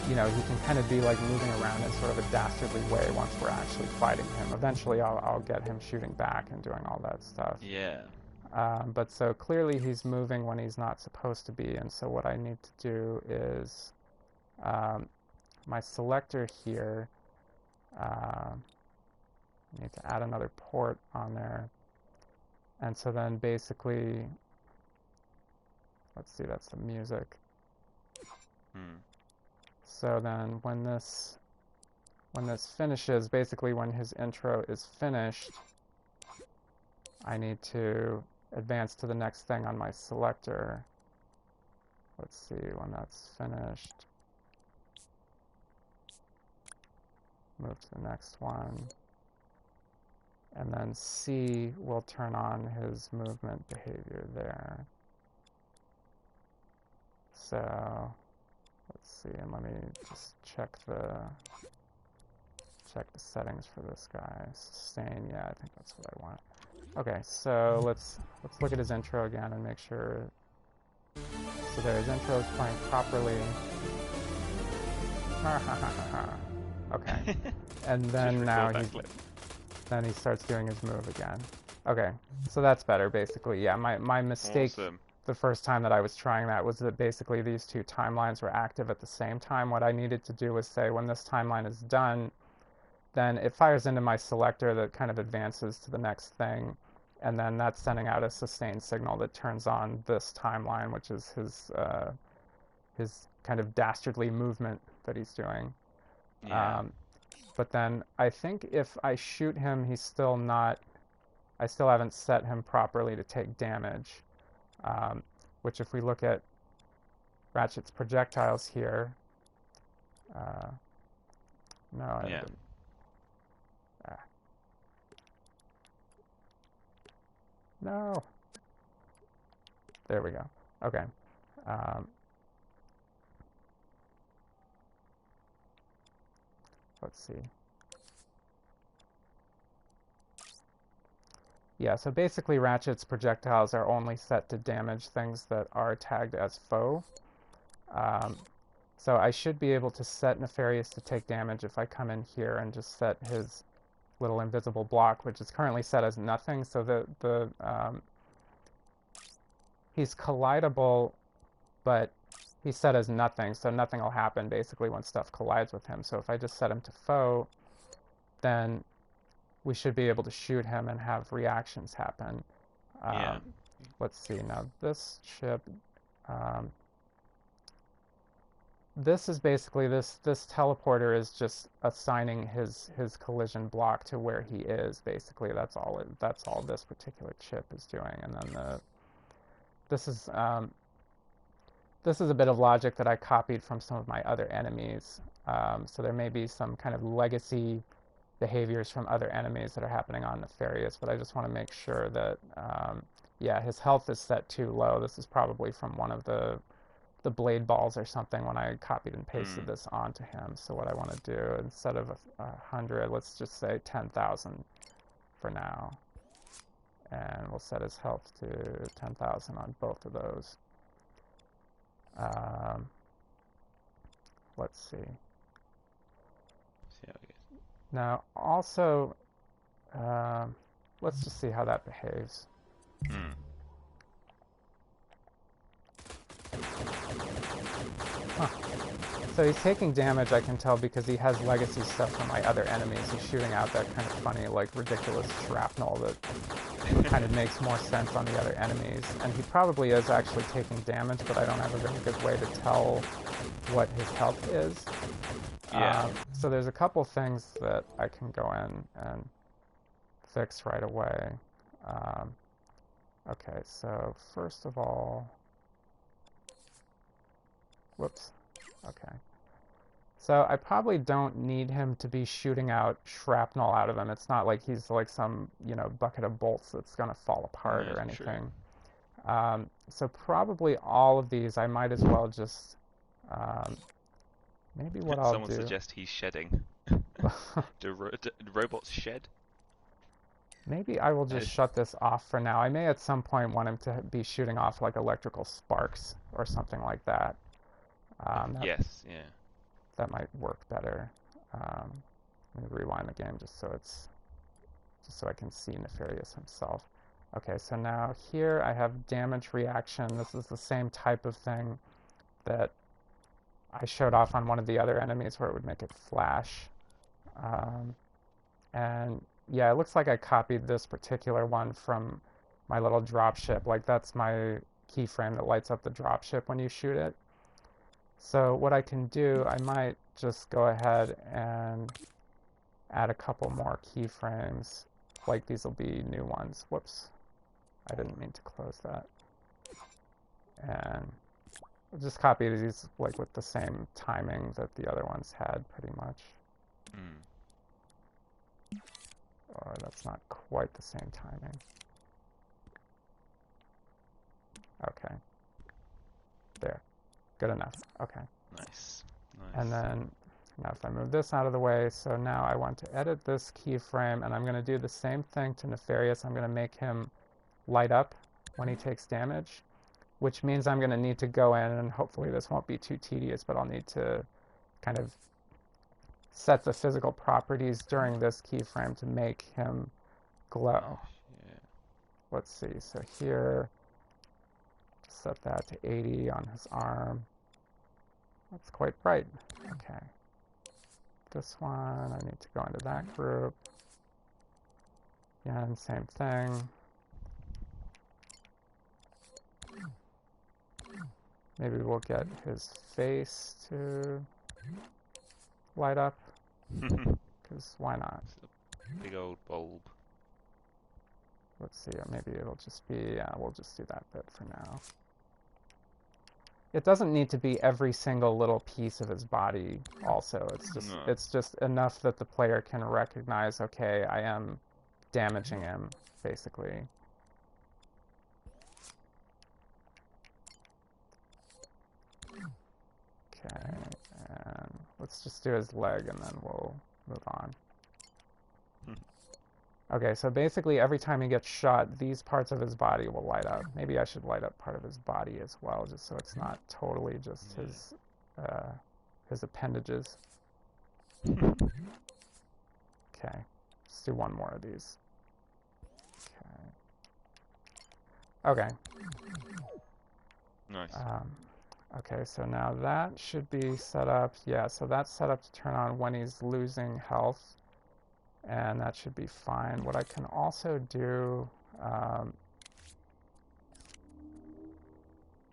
you know, he can kind of be like moving around in sort of a dastardly way once we're actually fighting him. Eventually, I'll get him shooting back and doing all that stuff. Yeah. But so clearly he's moving when he's not supposed to be, and so what I need to do is my selector here, I need to add another port on there, and so then basically, let's see, that's the music. Hmm. So then when this finishes, basically when his intro is finished, I need to advance to the next thing on my selector. Let's see when that's finished. Move to the next one. And then C will turn on his movement behavior there. So let's see, and let me just check the settings for this guy. Sustain, yeah, I think that's what I want. Okay, so let's look at his intro again and make sure. So there, his intro is playing properly. Okay, and Just then now record that clip. he starts doing his move again. Okay, so that's better basically. Yeah, my mistake Awesome. the first time that I was trying that was that basically these two timelines were active at the same time. What I needed to do was say when this timeline is done, then it fires into my selector that kind of advances to the next thing, and then that's sending out a sustained signal that turns on this timeline, which is his kind of dastardly movement that he's doing. Yeah. Um, but then I think if I shoot him, he's still not. I still haven't set him properly to take damage. Um, which, if we look at Ratchet's projectiles here, uh, no, Yeah. ah, no. There we go. Okay. Um, let's see. Yeah, so basically Ratchet's projectiles are only set to damage things that are tagged as foe. Um, so I should be able to set Nefarious to take damage if I come in here and just set his little invisible block, which is currently set as nothing, so he's collidable, but he's set as nothing, so nothing will happen basically when stuff collides with him. So if I just set him to foe, then we should be able to shoot him and have reactions happen. Yeah. Let's see, now this chip, um, this is basically, this teleporter is just assigning his collision block to where he is, basically. That's all this particular chip is doing. And then this is, this is a bit of logic that I copied from some of my other enemies. So there may be some kind of legacy behaviors from other enemies that are happening on Nefarious, but I just want to make sure that, yeah, his health is set too low. This is probably from one of the blade balls or something when I copied and pasted Hmm. this onto him. So what I want to do, instead of 100, let's just say 10,000 for now. And we'll set his health to 10,000 on both of those. Um, let's see. See how it goes. Now, also, Um, let's just see how that behaves. Hmm. Huh. So he's taking damage, I can tell, because he has legacy stuff from my other enemies. He's shooting out that kind of funny, like, ridiculous shrapnel that kind of makes more sense on the other enemies. And he probably is actually taking damage, but I don't have a very good way to tell what his health is. Yeah. So there's a couple things that I can go in and fix right away. Um, okay, so first of all, whoops. Okay. So I probably don't need him to be shooting out shrapnel out of him. It's not like he's like some, bucket of bolts that's going to fall apart Yeah, or true. anything. So probably all of these I might as well just, um, maybe what I'll Someone do, suggest he's shedding. Do robots shed? maybe I will Uh, just shut this off for now. I may at some point want him to be shooting off like electrical sparks or something like that. That yes, yeah. that might work better. Let me rewind the game just so I can see Nefarious himself. Okay, so now here I have damage reaction. This is the same type of thing that I showed off on one of the other enemies where it would make it flash. Um, and yeah, it looks like I copied this particular one from my little dropship. Like that's my keyframe that lights up the dropship when you shoot it. So what I can do, I might just go ahead and add a couple more keyframes. Like these will be new ones. Whoops. I didn't mean to close that. And I'll just copy these like with the same timing that the other ones had pretty much. Mm. Or that's not quite the same timing. Okay. There. Good enough. Okay. Nice. And Nice. then now if I move this out of the way, so now I want to edit this keyframe and I'm going to do the same thing to Nefarious. I'm going to make him light up when he takes damage, which means I'm going to need to go in and hopefully this won't be too tedious, but I'll need to kind of set the physical properties during this keyframe to make him glow. Nice. Yeah. Let's see, so here, just set that to 80 on his arm. That's quite bright. Okay. This one, I need to go into that group. Again, same thing. Maybe we'll get his face to light up, because why not? It's a big old bulb. Let's see, or maybe it'll just be, we'll just do that bit for now. It doesn't need to be every single little piece of his body also. No. It's just enough that the player can recognize, okay, I am damaging him, basically. Okay, and let's just do his leg and then we'll move on. Okay, so basically every time he gets shot, these parts of his body will light up. Maybe I should light up part of his body as well, just so it's not totally just his appendages. Okay, let's do one more of these. Okay. Okay. Nice. Okay, so now that should be set up. Yeah, so that's set up to turn on when he's losing health. And that should be fine. What I can also do,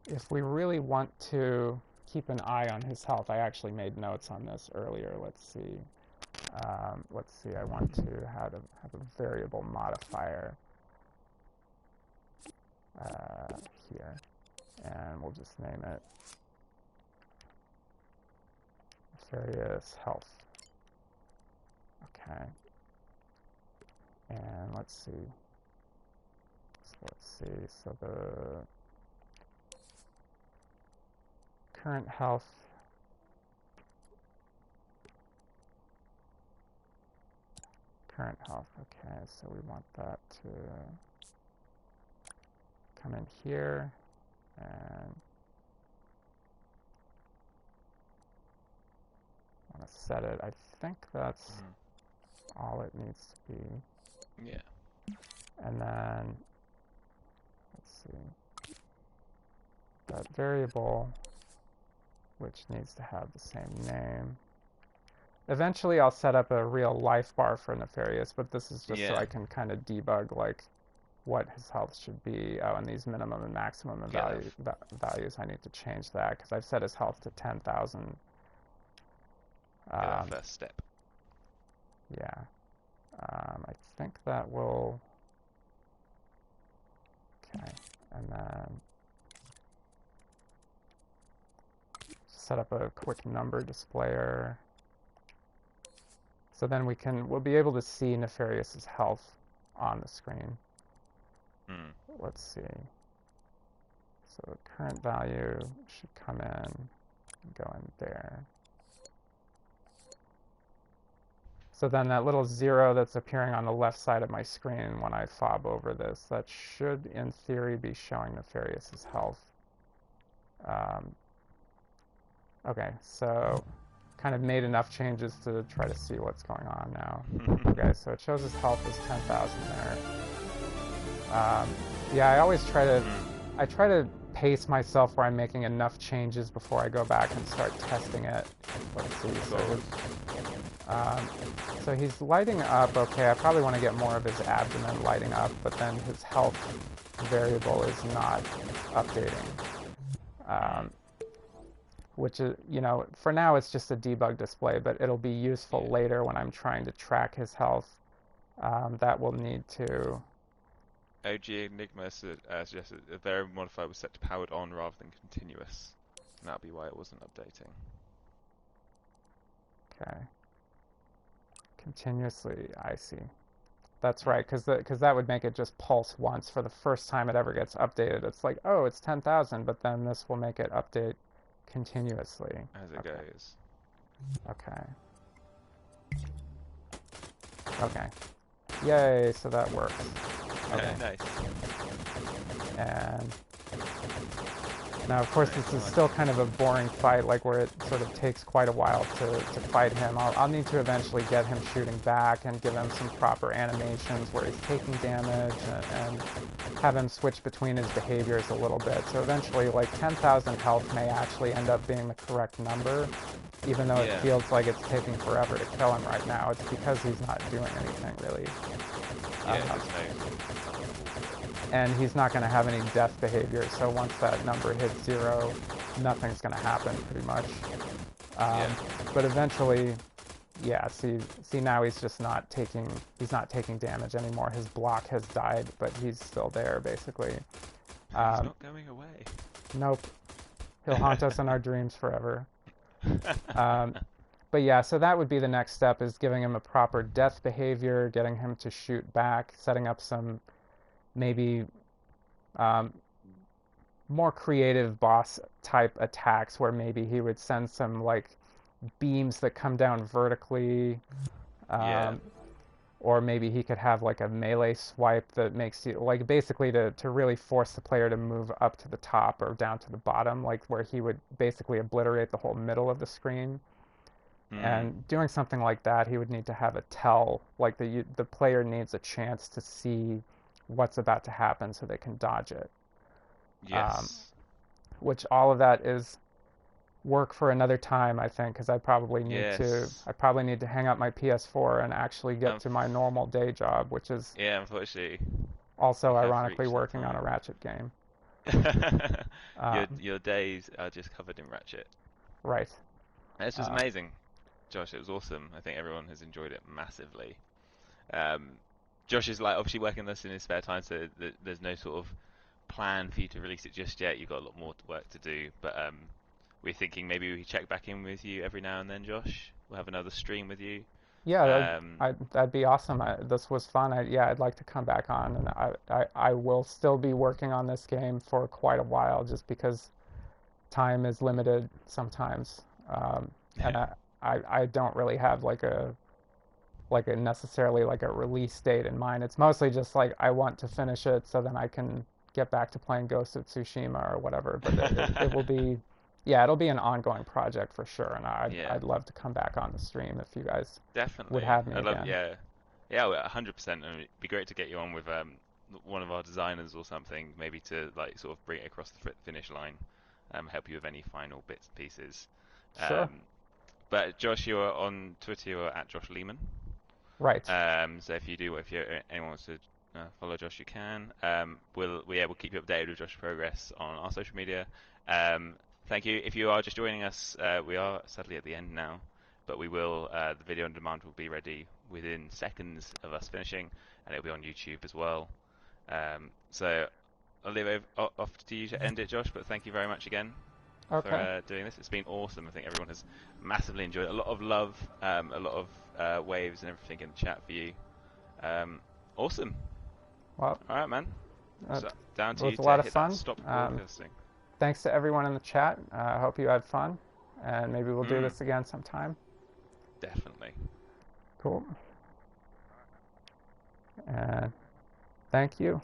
if we really want to keep an eye on his health, I actually made notes on this earlier. Let's see. I want to have a variable modifier here. And we'll just name it Nefarious Health. Okay. And let's see. So the current health. Current health. Okay, so we want that to come in here and I want to set it. I think that's all it needs to be. Yeah. And then, let's see, that variable, which needs to have the same name. Eventually I'll set up a real life bar for Nefarious, but this is just so Yeah. I can kind of debug like what his health should be. Oh, and these minimum and maximum Get that. values, I need to change that because I've set his health to 10,000. Get that Um, first step. yeah, I think that will, okay, and then set up a quick number displayer. So then we'll be able to see Nefarious's health on the screen. Hmm. Let's see. So the current value should come in and go in there. So then that little 0 that's appearing on the left side of my screen when I fob over this, that should in theory be showing Nefarious's health. Um, okay, so kind of made enough changes to try to see what's going on now. Okay, so it shows his health is 10,000 there. Yeah, I try to pace myself where I'm making enough changes before I go back and start testing it. Let's see, um, so he's lighting up, okay, I probably want to get more of his abdomen lighting up, but then his health variable is not updating. Hmm. Um, which is, for now it's just a debug display, but it'll be useful Yeah. later when I'm trying to track his health. That will need to, OG Enigma suggested a variable modifier was set to powered on rather than continuous. And that'll be why it wasn't updating. okay, continuously, I see. That's Hmm. right, because that would make it just pulse once for the first time it ever gets updated. It's like, oh, it's 10,000, but then this will make it update continuously. As it Okay, goes. okay, okay. Yay, so that works. Okay, Nice. and now, of course, Nice, this is nice. still kind of a boring fight, like where it sort of takes quite a while to fight him. I'll need to eventually get him shooting back and give him some proper animations where he's taking damage and have him switch between his behaviors a little bit. So eventually, like 10,000 health may actually end up being the correct number, even though it Yeah. feels like it's taking forever to kill him right now. It's because he's not doing anything really. Yeah, Um, there's no sort of and he's not going to have any death behavior. So once that number hits 0, nothing's going to happen pretty much. Um, Yeah. but eventually, yeah. See now he's not taking damage anymore. His block has died, but he's still there basically. He's Um, not going away. nope, he'll haunt us in our dreams forever. Um, but yeah, so that would be the next step is giving him a proper death behavior, getting him to shoot back, setting up some maybe um, more creative boss type attacks where maybe he would send some like beams that come down vertically, Yeah. um, or maybe he could have like a melee swipe that makes you like basically to really force the player to move up to the top or down to the bottom, like where he would basically obliterate the whole middle of the screen. Hmm. And doing something like that, he would need to have a tell, like the player needs a chance to see what's about to happen so they can dodge it. Um, Yes. which all of that is work for another time, I think, because Yes. I probably need to hang up my PS4 and actually get to my normal day job, which is Yeah, unfortunately, also we have ironically reached that working on a time. Ratchet game. Your Um, your days are just covered in Ratchet. right. It's just Uh, amazing, Josh. It was awesome. I think everyone has enjoyed it massively. Um, Josh is like obviously working this in his spare time, so there's no sort of plan for you to release it just yet. You've got a lot more work to do, but we're thinking maybe we check back in with you every now and then, Josh. We'll have another stream with you. yeah, Um, that'd be awesome. This was fun. Yeah, I'd like to come back on, and I will still be working on this game for quite a while, just because time is limited sometimes, and I don't really have like a necessarily like a release date in mind. It's mostly just like I want to finish it so then I can get back to playing Ghost of Tsushima or whatever. But it will be, yeah, it'll be an ongoing project for sure. And yeah, I'd love to come back on the stream if you guys would definitely. have me I'd love, again. yeah, Yeah, well, 100%. It'd be great to get you on with one of our designers or something, maybe to like sort of bring it across the finish line, help you with any final bits and pieces. Sure. Um, but Josh, you're on Twitter, you're at Josh Leman. Right. So if anyone wants to follow Josh, you can. We'll keep you updated with Josh's progress on our social media. Thank you. If you are just joining us, we are sadly at the end now, but the video on demand will be ready within seconds of us finishing, and it'll be on YouTube as well. So I'll leave it off to you to end it, Josh. But thank you very much again for Okay. doing this. It's been awesome. I think everyone has massively enjoyed it. A lot of love, a lot of waves and everything in the chat for you. Awesome. Well, All right, man. it So down to you was a to lot of hit that fun. stop broadcasting. Thanks to everyone in the chat. I hope you had fun, and maybe we'll do Mm, this again sometime. definitely. Cool. And thank you.